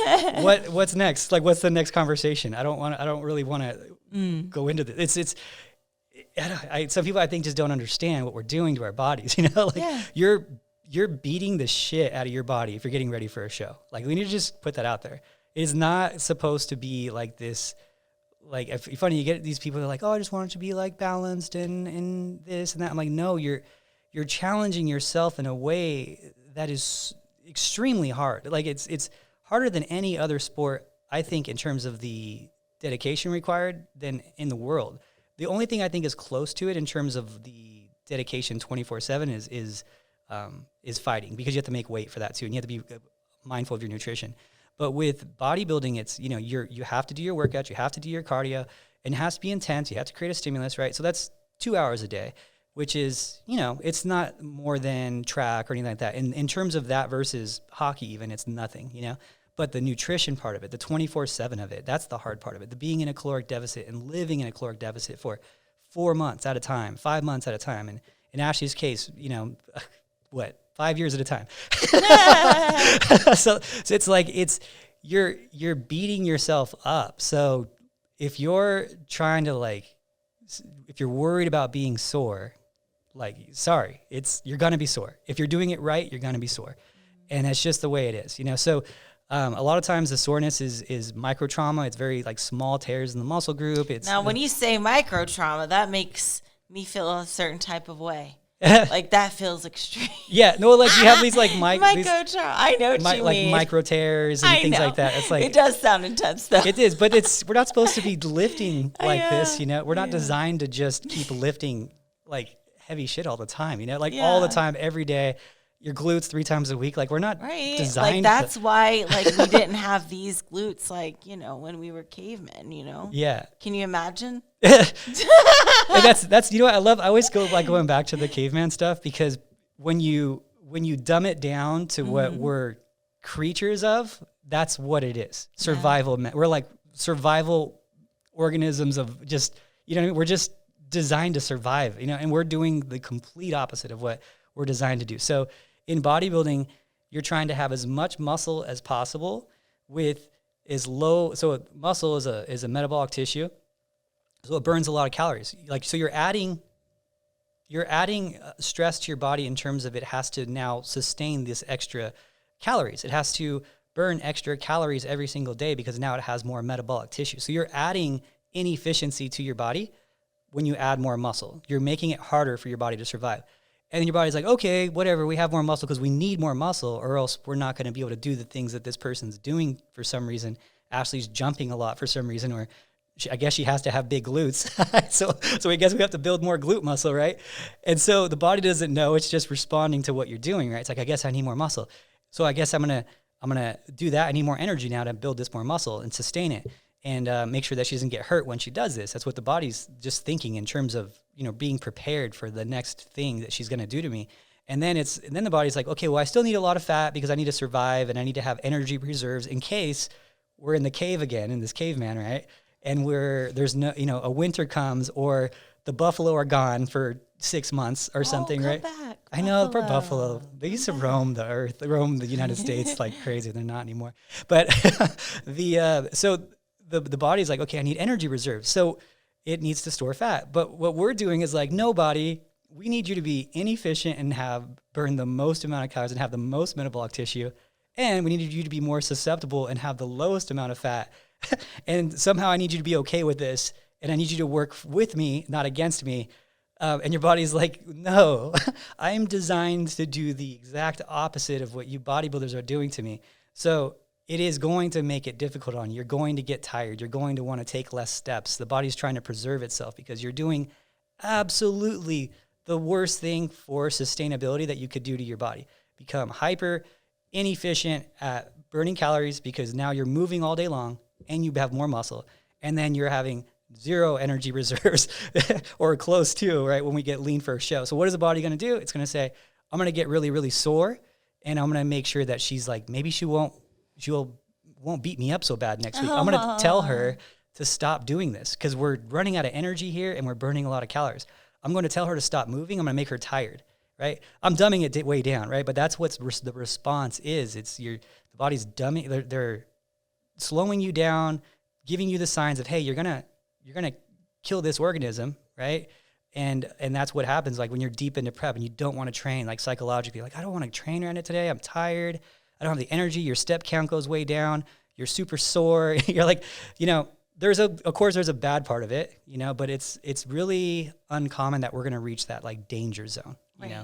What's next? Like, what's the next conversation? I don't really want to go into this. Some people I think just don't understand what we're doing to our bodies. You're beating the shit out of your body if you're getting ready for a show. Like, we need to just put that out there. It's not supposed to be like this. Like, it's funny, you get these people that are like, oh, I just want it to be like balanced and this and that. I'm like, no, you're challenging yourself in a way that is extremely hard. Like, it's harder than any other sport, I think, in terms of the dedication required than in the world. The only thing I think is close to it in terms of the dedication 24/7 is fighting, because you have to make weight for that too, and you have to be mindful of your nutrition. But with bodybuilding, it's, you have to do your workouts, you have to do your cardio, and it has to be intense. You have to create a stimulus, right? So that's 2 hours a day, which is, it's not more than track or anything like that. In terms of that versus hockey even, it's nothing, But the nutrition part of it, the 24/7 of it, that's the hard part of it. The being in a caloric deficit and living in a caloric deficit for 4 months at a time, 5 months at a time. And in Ashley's case, 5 years at a time. So it's like, you're beating yourself up. So if you're trying to if you're worried about being sore, sorry, you're going to be sore. If you're doing it right, you're going to be sore. And that's just the way it is, So a lot of times the soreness is micro trauma. It's very small tears in the muscle group. Now, when you say micro trauma, that makes me feel a certain type of way. That feels extreme. Yeah, no, you have these micro trauma. I know what you mean. Micro tears and things like that. It's it does sound intense though. It is, but we're not supposed to be lifting this. We're not designed to just keep lifting heavy shit all the time. All the time, every day. Your glutes 3 times a week. We're not designed. That's why we didn't have these glutes when we were cavemen. Yeah. Can you imagine? And that's what I love. I always go going back to the caveman stuff, because when you dumb it down to what we're creatures of, that's what it is. Survival. Yeah. We're survival organisms of just we're just designed to survive. And we're doing the complete opposite of what we're designed to do. So in bodybuilding, you're trying to have as much muscle as possible with as low. So muscle is a metabolic tissue, so it burns a lot of calories. So you're adding stress to your body in terms of it has to now sustain this extra calories. It has to burn extra calories every single day because now it has more metabolic tissue. So you're adding inefficiency to your body when you add more muscle. You're making it harder for your body to survive. And your body's like, okay, whatever, we have more muscle because we need more muscle, or else we're not going to be able to do the things that this person's doing for some reason. Ashley's jumping a lot for some reason, or I guess she has to have big glutes. So I guess we have to build more glute muscle, right? And so the body doesn't know; it's just responding to what you're doing, right? It's like, I guess I need more muscle, so I guess I'm gonna do that. I need more energy now to build this more muscle and sustain it, and make sure that she doesn't get hurt when she does this. That's what the body's just thinking in terms of, being prepared for the next thing that she's gonna do to me. And then the body's like, okay, well, I still need a lot of fat because I need to survive and I need to have energy reserves in case we're in the cave again, in this caveman, right? And there's no, a winter comes or the buffalo are gone for 6 months or something, right? Back, I know, poor buffalo. They used to roam the earth, roam the United States like crazy. They're not anymore. But so the body's like, okay, I need energy reserves. So it needs to store fat. But what we're doing is like, no, body, we need you to be inefficient and burn the most amount of calories and have the most metabolic tissue. And we need you to be more susceptible and have the lowest amount of fat. And somehow I need you to be okay with this. And I need you to work with me, not against me. And your body's like, no, I'm designed to do the exact opposite of what you bodybuilders are doing to me. So it is going to make it difficult on you. You're going to get tired. You're going to want to take less steps. The body's trying to preserve itself because you're doing absolutely the worst thing for sustainability that you could do to your body. Become hyper inefficient at burning calories because now you're moving all day long and you have more muscle. And then you're having zero energy reserves or close to, right, when we get lean for a show. So what is the body going to do? It's going to say, I'm going to get really, really sore, and I'm going to make sure that she's like, maybe she won't beat me up so bad next week. I'm going to tell her to stop doing this because we're running out of energy here and we're burning a lot of calories. I'm going to tell her to stop moving. I'm going to make her tired, right? I'm dumbing it way down, right? But that's what the response is. It's the body's dumbing. They're slowing you down, giving you the signs of, hey, you're gonna kill this organism, right? And that's what happens like when you're deep into prep and you don't want to train, like psychologically, like I don't want to train right now today. I'm tired. I don't have the energy. Your step count goes way down. You're super sore. You're like, of course there's a bad part of it, but it's really uncommon that we're going to reach that like danger zone,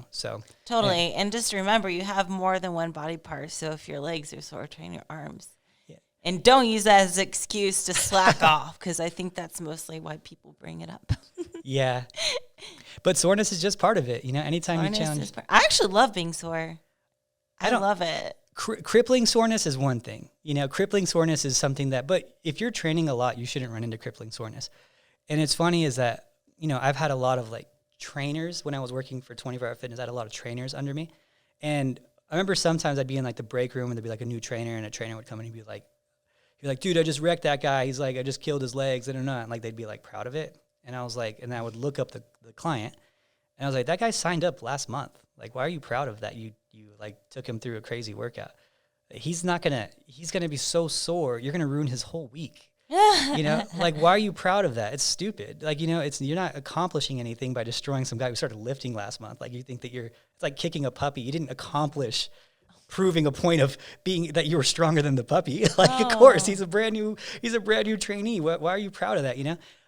so. Totally. And just remember, you have more than one body part. So if your legs are sore, train your arms. And don't use that as an excuse to slack off, because I think that's mostly why people bring it up. Yeah. But soreness is just part of it. Anytime you challenge. I actually love being sore. I love it. Crippling soreness is one thing. Crippling soreness is something but if you're training a lot, you shouldn't run into crippling soreness. And it's funny is that, I've had a lot of like trainers when I was working for 24 Hour Fitness. I had a lot of trainers under me. And I remember sometimes I'd be in like the break room and there'd be like a new trainer, and a trainer would come in and be like, dude, I just wrecked that guy. He's like, I just killed his legs. And like, they'd be like proud of it. And I was like, and I would look up the client and I was like, that guy signed up last month. Like, why are you proud of that? You like took him through a crazy workout. He's going to be so sore. You're going to ruin his whole week. Like, why are you proud of that? It's stupid. Like, you're not accomplishing anything by destroying some guy who started lifting last month. Like, you think that it's like kicking a puppy. You didn't accomplish proving a point of being that you were stronger than the puppy. Like, of course, he's a brand new trainee. Why are you proud of that?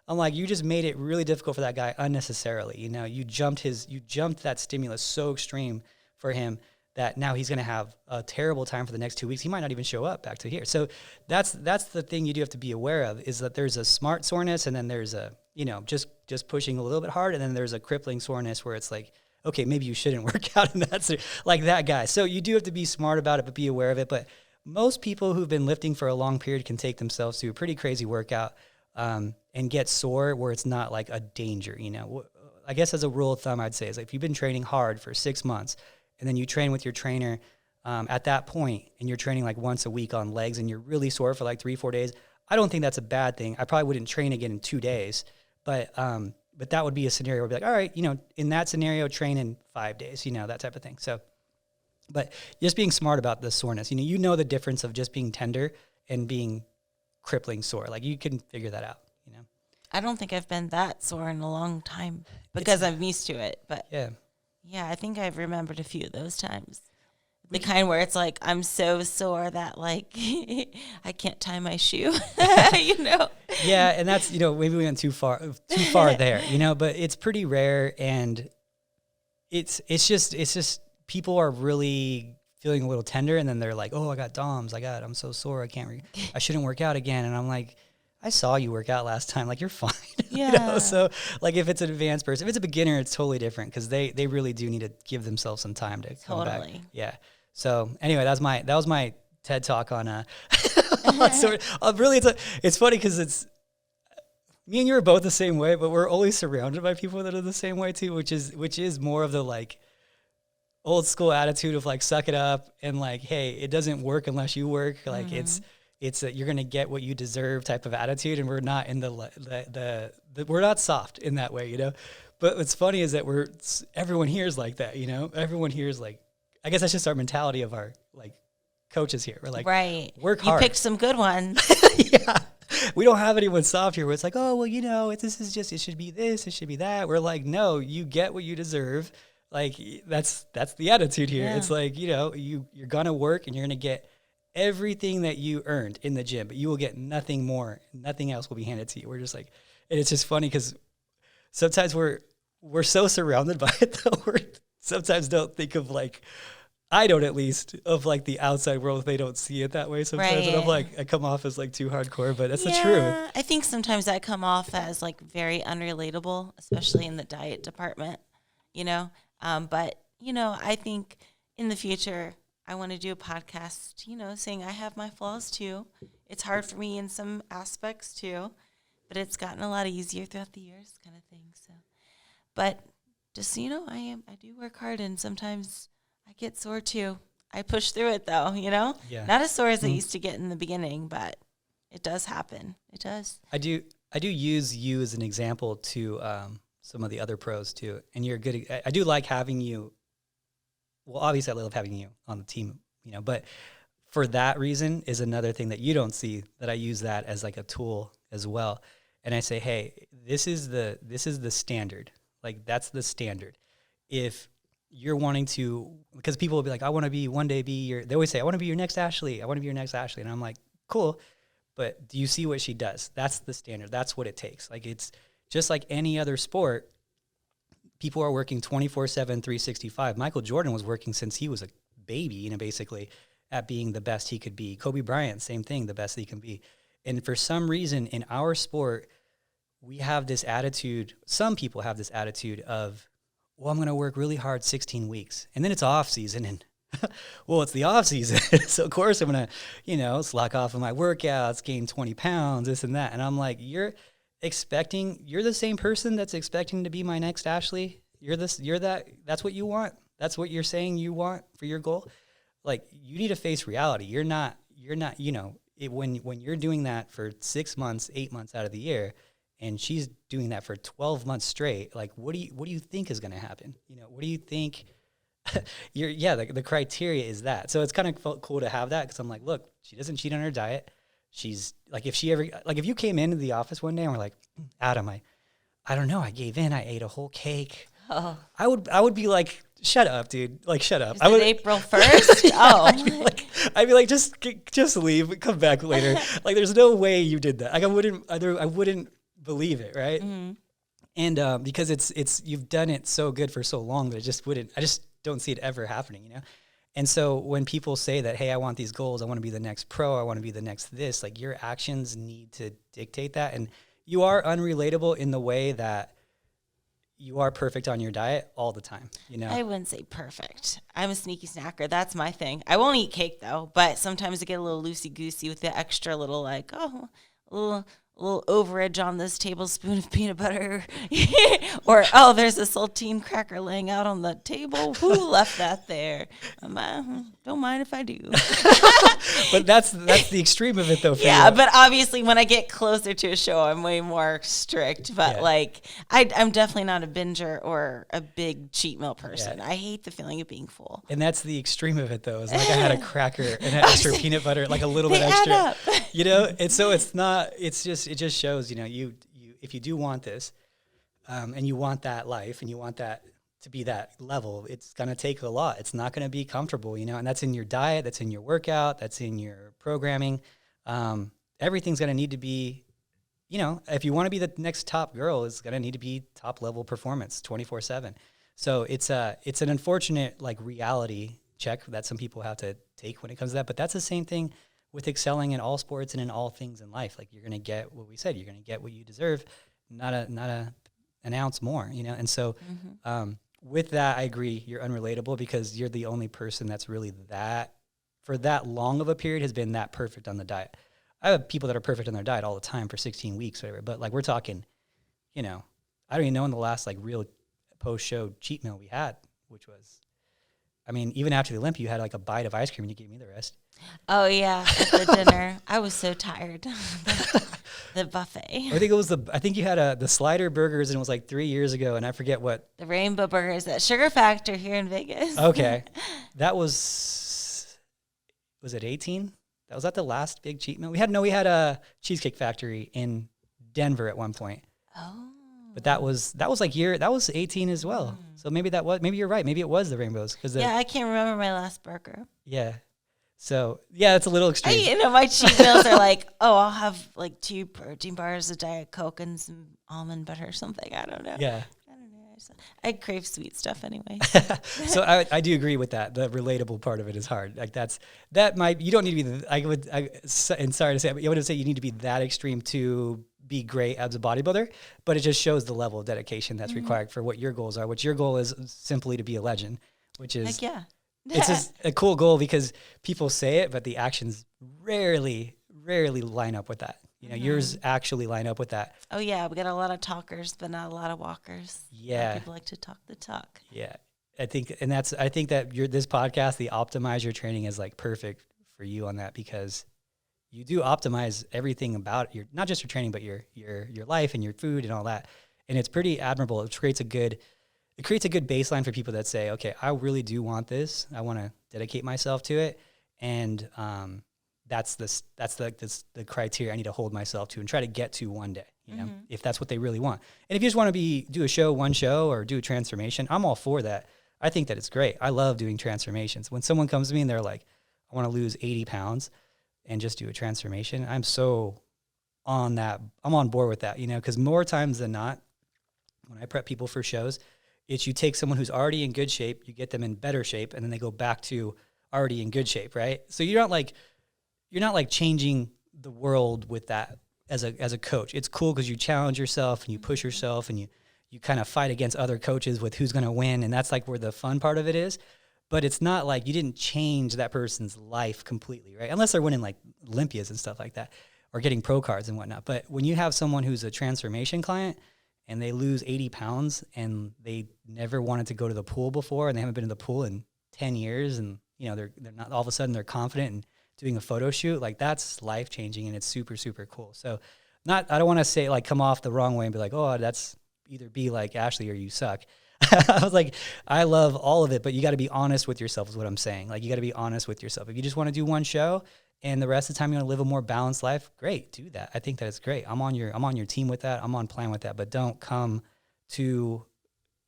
I'm like, you just made it really difficult for that guy unnecessarily. You jumped that stimulus so extreme for him that now he's going to have a terrible time for the next 2 weeks. He might not even show up back to here. So that's the thing you do have to be aware of, is that there's a smart soreness, and then there's a, just pushing a little bit hard. And then there's a crippling soreness where it's like, okay, maybe you shouldn't work out, and that's like that guy. So you do have to be smart about it, but be aware of it. But most people who've been lifting for a long period can take themselves through a pretty crazy workout and get sore where it's not like a danger. I guess as a rule of thumb, I'd say is like if you've been training hard for 6 months and then you train with your trainer at that point, and you're training like once a week on legs and you're really sore for like 3-4 days, I don't think that's a bad thing. I probably wouldn't train again in 2 days, but that would be a scenario where I'd be like, all right, in that scenario, train in 5 days, that type of thing. So, but just being smart about the soreness, the difference of just being tender and being crippling sore. Like, you can figure that out, I don't think I've been that sore in a long time because I'm used to it. But yeah, I think I've remembered a few of those times. The kind where it's like, I'm so sore that like I can't tie my shoe, Yeah, and that's, maybe we went too far there, but it's pretty rare, and it's just people are really feeling a little tender, and then they're like, oh, I got DOMS, I'm so sore, I shouldn't work out again. And I'm like, I saw you work out last time. Like, you're fine. Yeah. So like if it's an advanced person, if it's a beginner, it's totally different because they really do need to give themselves some time to come back. Totally. Yeah. So anyway, that was my TED talk on really it's funny because me and you are both the same way, but we're always surrounded by people that are the same way too, which is more of the like old school attitude of like suck it up and like, hey, it doesn't work unless you work. Like it's you're gonna get what you deserve type of attitude, and we're not in the we're not soft in that way, But what's funny is that everyone here is like that, Everyone here is like, I guess that's just our mentality of our like coaches here. We're like, right, work hard. You picked some good ones. Yeah. We don't have anyone soft here where it's like, oh, well, this is just, it should be this, it should be that. We're like, no, you get what you deserve. Like, that's the attitude here. Yeah. It's like, you're going to work and you're going to get everything that you earned in the gym, but you will get nothing more. Nothing else will be handed to you. We're just like, and it's just funny because sometimes we're so surrounded by it that we sometimes don't think of like, I don't at least, of like the outside world, they don't see it that way sometimes. Right. And I'm like, I come off as like too hardcore, but that's the truth. I think sometimes I come off as like very unrelatable, especially in the diet department, But, I think in the future, I want to do a podcast, saying I have my flaws too. It's hard for me in some aspects too, but it's gotten a lot easier throughout the years kind of thing. So, but just so you know, I do work hard and sometimes I get sore too. I push through it though, Yeah. Not as sore as I used to get in the beginning, but it does happen. It does. I do use you as an example to some of the other pros too. And you're good. I do like having you. Well, obviously I love having you on the team, but for that reason is another thing that you don't see, that I use that as like a tool as well. And I say, hey, this is the standard. Like, that's the standard. If you're wanting to, because people will be like, I want to be one day they always say, I want to be your next Ashley. I want to be your next Ashley. And I'm like, cool. But do you see what she does? That's the standard. That's what it takes. Like, it's just like any other sport. People are working 24/7, 365. Michael Jordan was working since he was a baby, basically at being the best he could be. Kobe Bryant, same thing, the best he can be. And for some reason in our sport, we have this attitude, some people have this attitude of, well, I'm going to work really hard 16 weeks. And then it's off season. And, well, it's the off season. So, of course, I'm going to, slack off on my workouts, gain 20 pounds, this and that. And I'm like, you're the same person that's expecting to be my next Ashley. That's what you want. That's what you're saying you want for your goal. Like, you need to face reality. You're not, when you're doing that for 6 months, 8 months out of the year, and she's doing that for 12 months straight, like, what do you think is going to happen? What do you think? The criteria is that. So it's kind of cool to have that, because I'm like, look, she doesn't cheat on her diet. She's like, if you came into the office one day and were like, Adam, I don't know, I gave in, I ate a whole cake. Oh. I would be like, shut up, dude. Like, shut up. Is it April 1st? Oh. I'd be like, just leave, come back later. Like, there's no way you did that. Like, I wouldn't believe it, right? Mm-hmm. And because it's you've done it so good for so long that I just don't see it ever happening, And so when people say that, hey, I want these goals, I want to be the next pro, I want to be the next this, like, your actions need to dictate that. And you are unrelatable in the way that you are perfect on your diet all the time, I wouldn't say perfect. I'm a sneaky snacker. That's my thing. I won't eat cake though, but sometimes I get a little loosey-goosey with the extra little, like, a little overage on this tablespoon of peanut butter. Or, there's a saltine cracker laying out on the table. Who left that there? Don't mind if I do. But that's the extreme of it, though. Yeah, but obviously when I get closer to a show, I'm way more strict. But I'm definitely not a binger or a big cheat meal person. Yeah. I hate the feeling of being full. And that's the extreme of it, though. It's like I had a cracker and an extra peanut butter, like a little bit extra. And so it's not. It's just. It just shows, you if you do want this, and you want that life, and you want that to be that level, it's going to take a lot. It's not going to be comfortable, and that's in your diet, that's in your workout, that's in your programming. Everything's going to need to be, if you want to be the next top girl, it's going to need to be top level performance 24/7. So it's an unfortunate, like, reality check that some people have to take when it comes to that. But that's the same thing with excelling in all sports and in all things in life. Like you're going to get what we said, you're going to get what you deserve, not an ounce more, you know? And so, with that, I agree. You're unrelatable because you're the only person that's really for that long of a period has been that perfect on the diet. I have people that are perfect on their diet all the time for 16 weeks, whatever. But like we're talking, you know, I don't even know when the last like real post-show cheat meal we had, which was, I mean, even after the Olympia, you had like a bite of ice cream and you gave me the rest. Oh yeah, at the dinner. I was so tired. The buffet. I think you had the slider burgers and it was like 3 years ago and I forget what. The rainbow burgers at Sugar Factor here in Vegas. Okay. That was it 18? That was that the last big cheat meal? We had a Cheesecake Factory in Denver at one point. Oh. But that was 18 as well. So maybe you're right. Maybe it was the rainbows. Yeah, I can't remember my last burger. Yeah. So yeah, it's a little extreme. My cheat meals are like, I'll have like 2 protein bars, a Diet Coke, and some almond butter or something. I don't know. Yeah. I don't know. I crave sweet stuff anyway. So I do agree with that. The relatable part of it is hard. Like you don't need to be and sorry to say, but I would say you need to be that extreme to be great as a bodybuilder, but it just shows the level of dedication that's required for what your goals are, which your goal is simply to be a legend, which is, Heck yeah. It's just a cool goal because people say it, but the actions rarely line up with that. You know, yours actually line up with that. Oh yeah, we got a lot of talkers, but not a lot of walkers. Yeah, people like to talk the talk. Yeah, I think that this podcast, the Optimize Your Training, is like perfect for you on that because you do optimize everything about not just your training, but your life and your food and all that, and it's pretty admirable. It creates a good baseline for people that say, okay, I really do want this. I want to dedicate myself to it. And that's the criteria I need to hold myself to and try to get to one day, you know, if that's what they really want. And if you just want to do one show or do a transformation, I'm all for that. I think that it's great. I love doing transformations. When someone comes to me and they're like, I want to lose 80 pounds and just do a transformation, I'm so on that. I'm on board with that, you know, because more times than not, when I prep people for shows, it's you take someone who's already in good shape, you get them in better shape, and then they go back to already in good shape, right? So you're not like changing the world with that as a coach. It's cool because you challenge yourself and you push yourself and you kind of fight against other coaches with who's going to win, and that's like where the fun part of it is. But it's not like you didn't change that person's life completely, right? Unless they're winning like Olympias and stuff like that or getting pro cards and whatnot. But when you have someone who's a transformation client, and they lose 80 pounds and they never wanted to go to the pool before and they haven't been in the pool in 10 years and, you know, they're not all of a sudden they're confident and doing a photo shoot, like that's life changing and it's super, super cool. So I don't want to say like come off the wrong way and be like, oh, that's either be like Ashley or you suck. I was like, I love all of it, but you got to be honest with yourself is what I'm saying. Like you got to be honest with yourself. If you just want to do one show and the rest of the time you want to live a more balanced life, great, do that. I think that it's great. I'm on your team with that. I'm on plan with that. But don't come to,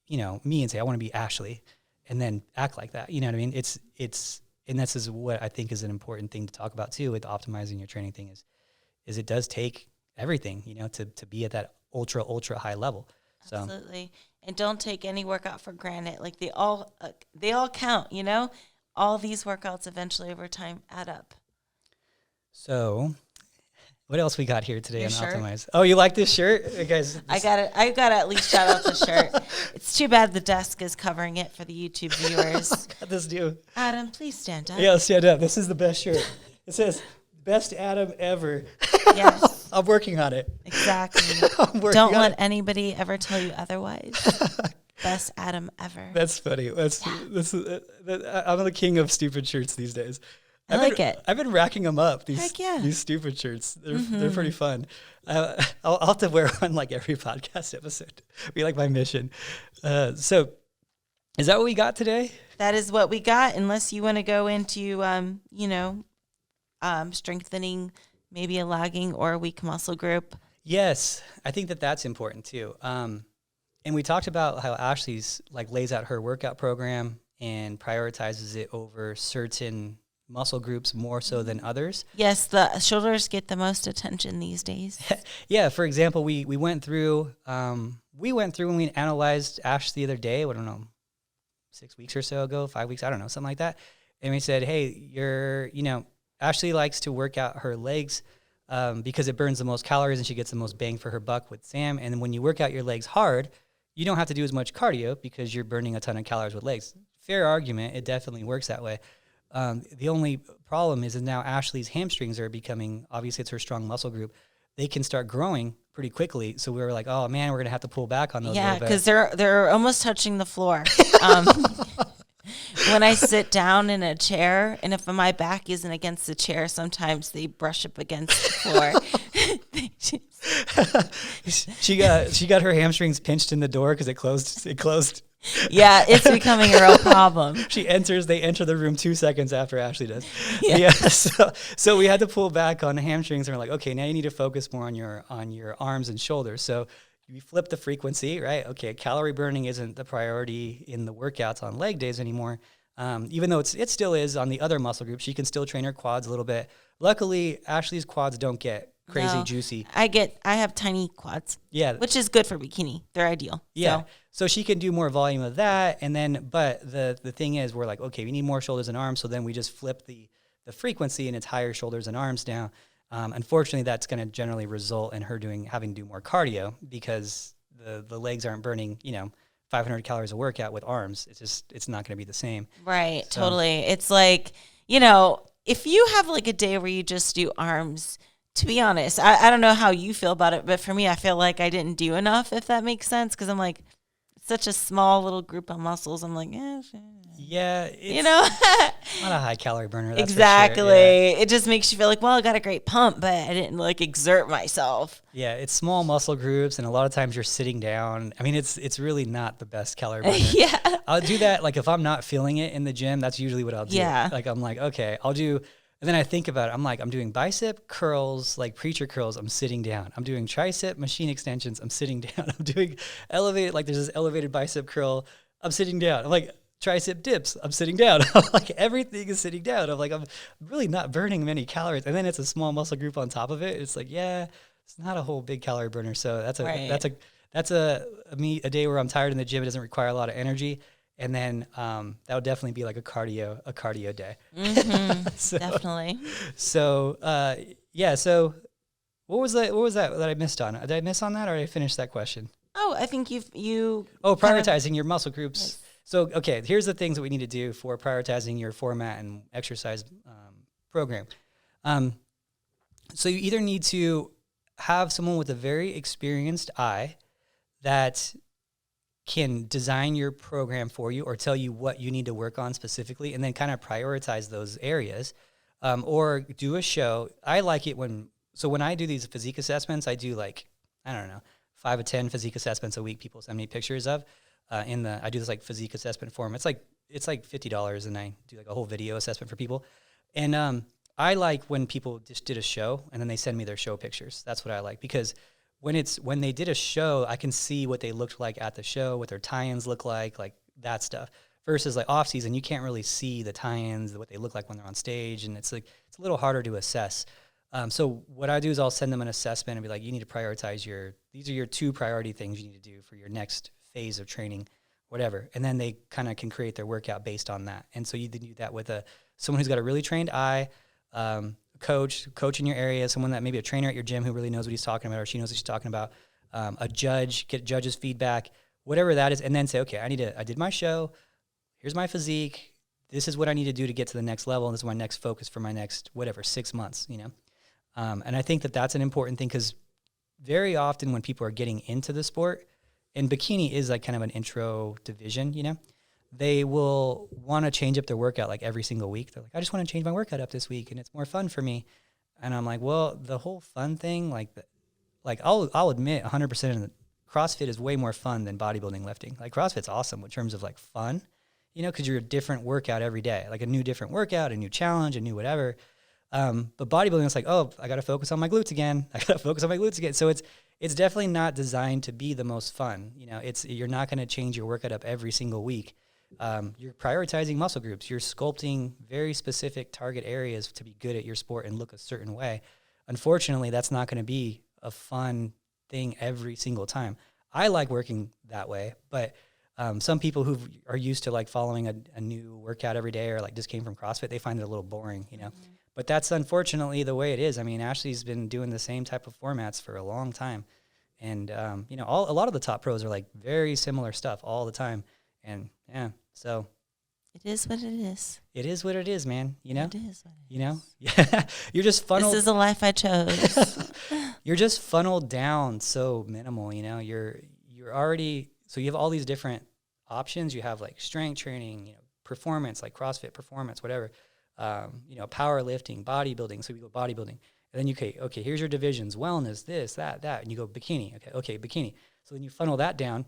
you know, me and say I want to be Ashley, and then act like that. You know what I mean? It's and this is what I think is an important thing to talk about too with optimizing your training thing is it does take everything, you know, to be at that ultra high level. So. Absolutely, and don't take any workout for granted. Like they all count. You know, all these workouts eventually over time add up. So, what else we got here today Your on shirt? Optimize? Oh, you like this shirt? Hey guys, I got to at least shout out the shirt. It's too bad the desk is covering it for the YouTube viewers. got this new. Adam, please stand up. Yeah, stand up. This is the best shirt. It says, best Adam ever. Yes. I'm working on it. Exactly. Don't let anybody ever tell you otherwise. Best Adam ever. That's funny. I'm the king of stupid shirts these days. I like it. I've been racking them up. These stupid shirts. They're pretty fun. I'll have to wear one like every podcast episode. Be like my mission. So, is that what we got today? That is what we got. Unless you want to go into, strengthening, maybe a lagging or a weak muscle group. Yes, I think that's important too. And we talked about how Ashley's like lays out her workout program and prioritizes it over certain muscle groups more so than others. Yes, the shoulders get the most attention these days. Yeah, for example, we went through when we analyzed Ash the other day, I don't know, 6 weeks or so ago, 5 weeks, I don't know, something like that. And we said, hey, Ashley likes to work out her legs because it burns the most calories and she gets the most bang for her buck with Sam. And when you work out your legs hard, you don't have to do as much cardio because you're burning a ton of calories with legs. Fair argument. It definitely works that way. The only problem is now Ashley's hamstrings are becoming, obviously it's her strong muscle group. They can start growing pretty quickly. So we were like, oh man, we're going to have to pull back on those a little bit. Because they're almost touching the floor. When I sit down in a chair, and if my back isn't against the chair, sometimes they brush up against the floor. She got her hamstrings pinched in the door because it closed. Yeah, it's becoming a real problem. They enter the room 2 seconds after Ashley does. Yeah. So we had to pull back on the hamstrings, and we're like, okay, now you need to focus more on your arms and shoulders. So we flip the frequency, right? Okay, calorie burning isn't the priority in the workouts on leg days anymore. Even though it still is on the other muscle groups, she can still train her quads a little bit. Luckily, Ashley's quads don't get crazy juicy. I have tiny quads. Yeah. Which is good for bikini. They're ideal. Yeah. So she can do more volume of that. And then, but the thing is, we're like, okay, we need more shoulders and arms. So then we just flip the frequency and it's higher shoulders and arms now. Unfortunately, that's going to generally result in her having to do more cardio because the legs aren't burning, 500 calories a workout with arms. It's not going to be the same. Right. So. Totally. It's like, if you have like a day where you just do arms, to be honest, I don't know how you feel about it, but for me, I feel like I didn't do enough, if that makes sense. Cause I'm like, it's such a small little group of muscles. I'm like, yeah, it's not a high calorie burner. That's exactly. For sure. Yeah. It just makes you feel like, well, I got a great pump, but I didn't like exert myself. Yeah, it's small muscle groups, and a lot of times you're sitting down. I mean, it's really not the best calorie burner. Yeah, I'll do that. Like if I'm not feeling it in the gym, that's usually what I'll do. Yeah, like I'm like, okay, I'll do. And then I think about it. I'm like, I'm doing bicep curls, like preacher curls. I'm sitting down. I'm doing tricep machine extensions. I'm sitting down. I'm doing elevated, like there's this elevated bicep curl. I'm sitting down. I'm like tricep dips. I'm sitting down. Like everything is sitting down. I'm like, I'm really not burning many calories. And then it's a small muscle group on top of it. It's like, yeah, it's not a whole big calorie burner. So that's a day where I'm tired in the gym. It doesn't require a lot of energy. And then that would definitely be like a cardio day. Mm-hmm, definitely. So So what was that I missed on? Did I miss on that, or did I finish that question? Oh, I think you. Oh, prioritizing your muscle groups. Yes. So okay, here's the things that we need to do for prioritizing your format and exercise program. So you either need to have someone with a very experienced eye that can design your program for you or tell you what you need to work on specifically and then kind of prioritize those areas, or do a show. I like it when I do these physique assessments, I do 5 to 10 physique assessments a week people send me pictures of. I do this like physique assessment form. It's like $50 and I do like a whole video assessment for people. And I like when people just did a show and then they send me their show pictures. That's what I like, because when they did a show, I can see what they looked like at the show, what their tie-ins look like that stuff. Versus like off season, you can't really see the tie-ins, what they look like when they're on stage, and it's a little harder to assess. So what I do is I'll send them an assessment and be like, you need to prioritize these are your 2 priority things you need to do for your next phase of training, whatever. And then they kind of can create their workout based on that. And so you do that with someone who's got a really trained eye, coach in your area, someone that maybe a trainer at your gym who really knows what he's talking about or she knows what she's talking about, a judge, get judges' feedback, whatever that is, and then say, okay, I did my show, here's my physique, this is what I need to do to get to the next level, and this is my next focus for my next, 6 months, And I think that that's an important thing, because very often when people are getting into the sport, and bikini is like kind of an intro division, they will want to change up their workout like every single week. They're like, I just want to change my workout up this week and it's more fun for me. And I'm like, well, the whole fun thing, I'll admit 100% of the CrossFit is way more fun than bodybuilding lifting. Like CrossFit's awesome in terms of like fun, because you're a different workout every day, like a new different workout, a new challenge, a new whatever. But bodybuilding, it's like, oh, I got to focus on my glutes again. So it's definitely not designed to be the most fun. You're not going to change your workout up every single week. You're prioritizing muscle groups. You're sculpting very specific target areas to be good at your sport and look a certain way. Unfortunately, that's not going to be a fun thing every single time. I like working that way, but Some people who are used to like following a new workout every day or like just came from CrossFit, they find it a little boring, you know. Mm-hmm. But that's unfortunately the way it is. I mean, Ashley's been doing the same type of formats for a long time, and you know, a lot of the top pros are like very similar stuff all the time, and yeah, so It is what it is. it is what it is, man. You know, It is what it you know, yeah, you're just funneled. This is the life I chose. You're just funneled down so minimal, you know. You're already, so you have all these different options. You have like strength training, you know, performance like CrossFit performance, whatever, you know, powerlifting, bodybuilding. So you go bodybuilding, and then you okay, here's your divisions: wellness, this, that, and you go bikini. Okay, bikini. So then you funnel that down,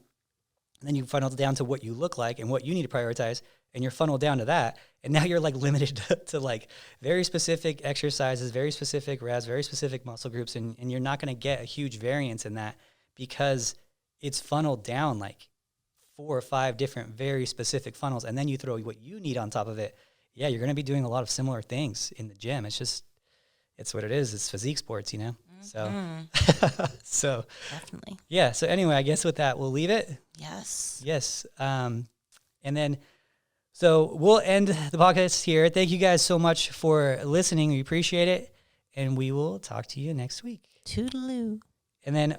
and then you funnel it down to what you look like and what you need to prioritize, and you're funneled down to that. And now you're like limited to like very specific exercises, very specific reps, very specific muscle groups, and you're not going to get a huge variance in that because it's funneled down like 4 or 5 different very specific funnels, and then you throw what you need on top of it. Yeah, you're going to be doing a lot of similar things in the gym. It's what it is. It's physique sports, you know? Mm-hmm. So Definitely. yeah. So anyway, I guess with that, we'll leave it. Yes. Yes. And then, so we'll end the podcast here. Thank you guys so much for listening. We appreciate it. And we will talk to you next week. Toodaloo. And then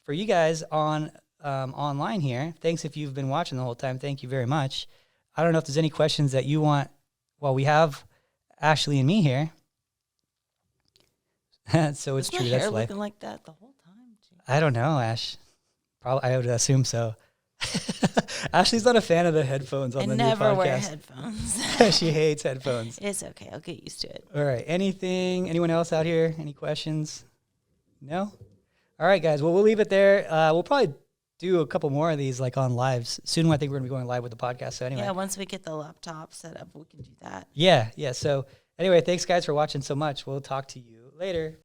for you guys on online here, thanks if you've been watching the whole time. Thank you very much. I don't know if there's any questions that you want while we have Ashley and me here. So it's Was true. my That's hair life. looking like that the whole time? Gee. I don't know, Ash. Probably, I would assume so. Ashley's not a fan of the headphones on I the never new wear podcast. headphones. She hates headphones. It's okay. I'll get used to it. All right. Anyone else out here? Any questions? No? All right, guys. Well, we'll leave it there. We'll probably do a couple more of these like on lives soon. I think we're going to be going live with the podcast. So anyway. Yeah, once we get the laptop set up, we can do that. Yeah. So anyway, thanks guys for watching so much. We'll talk to you later.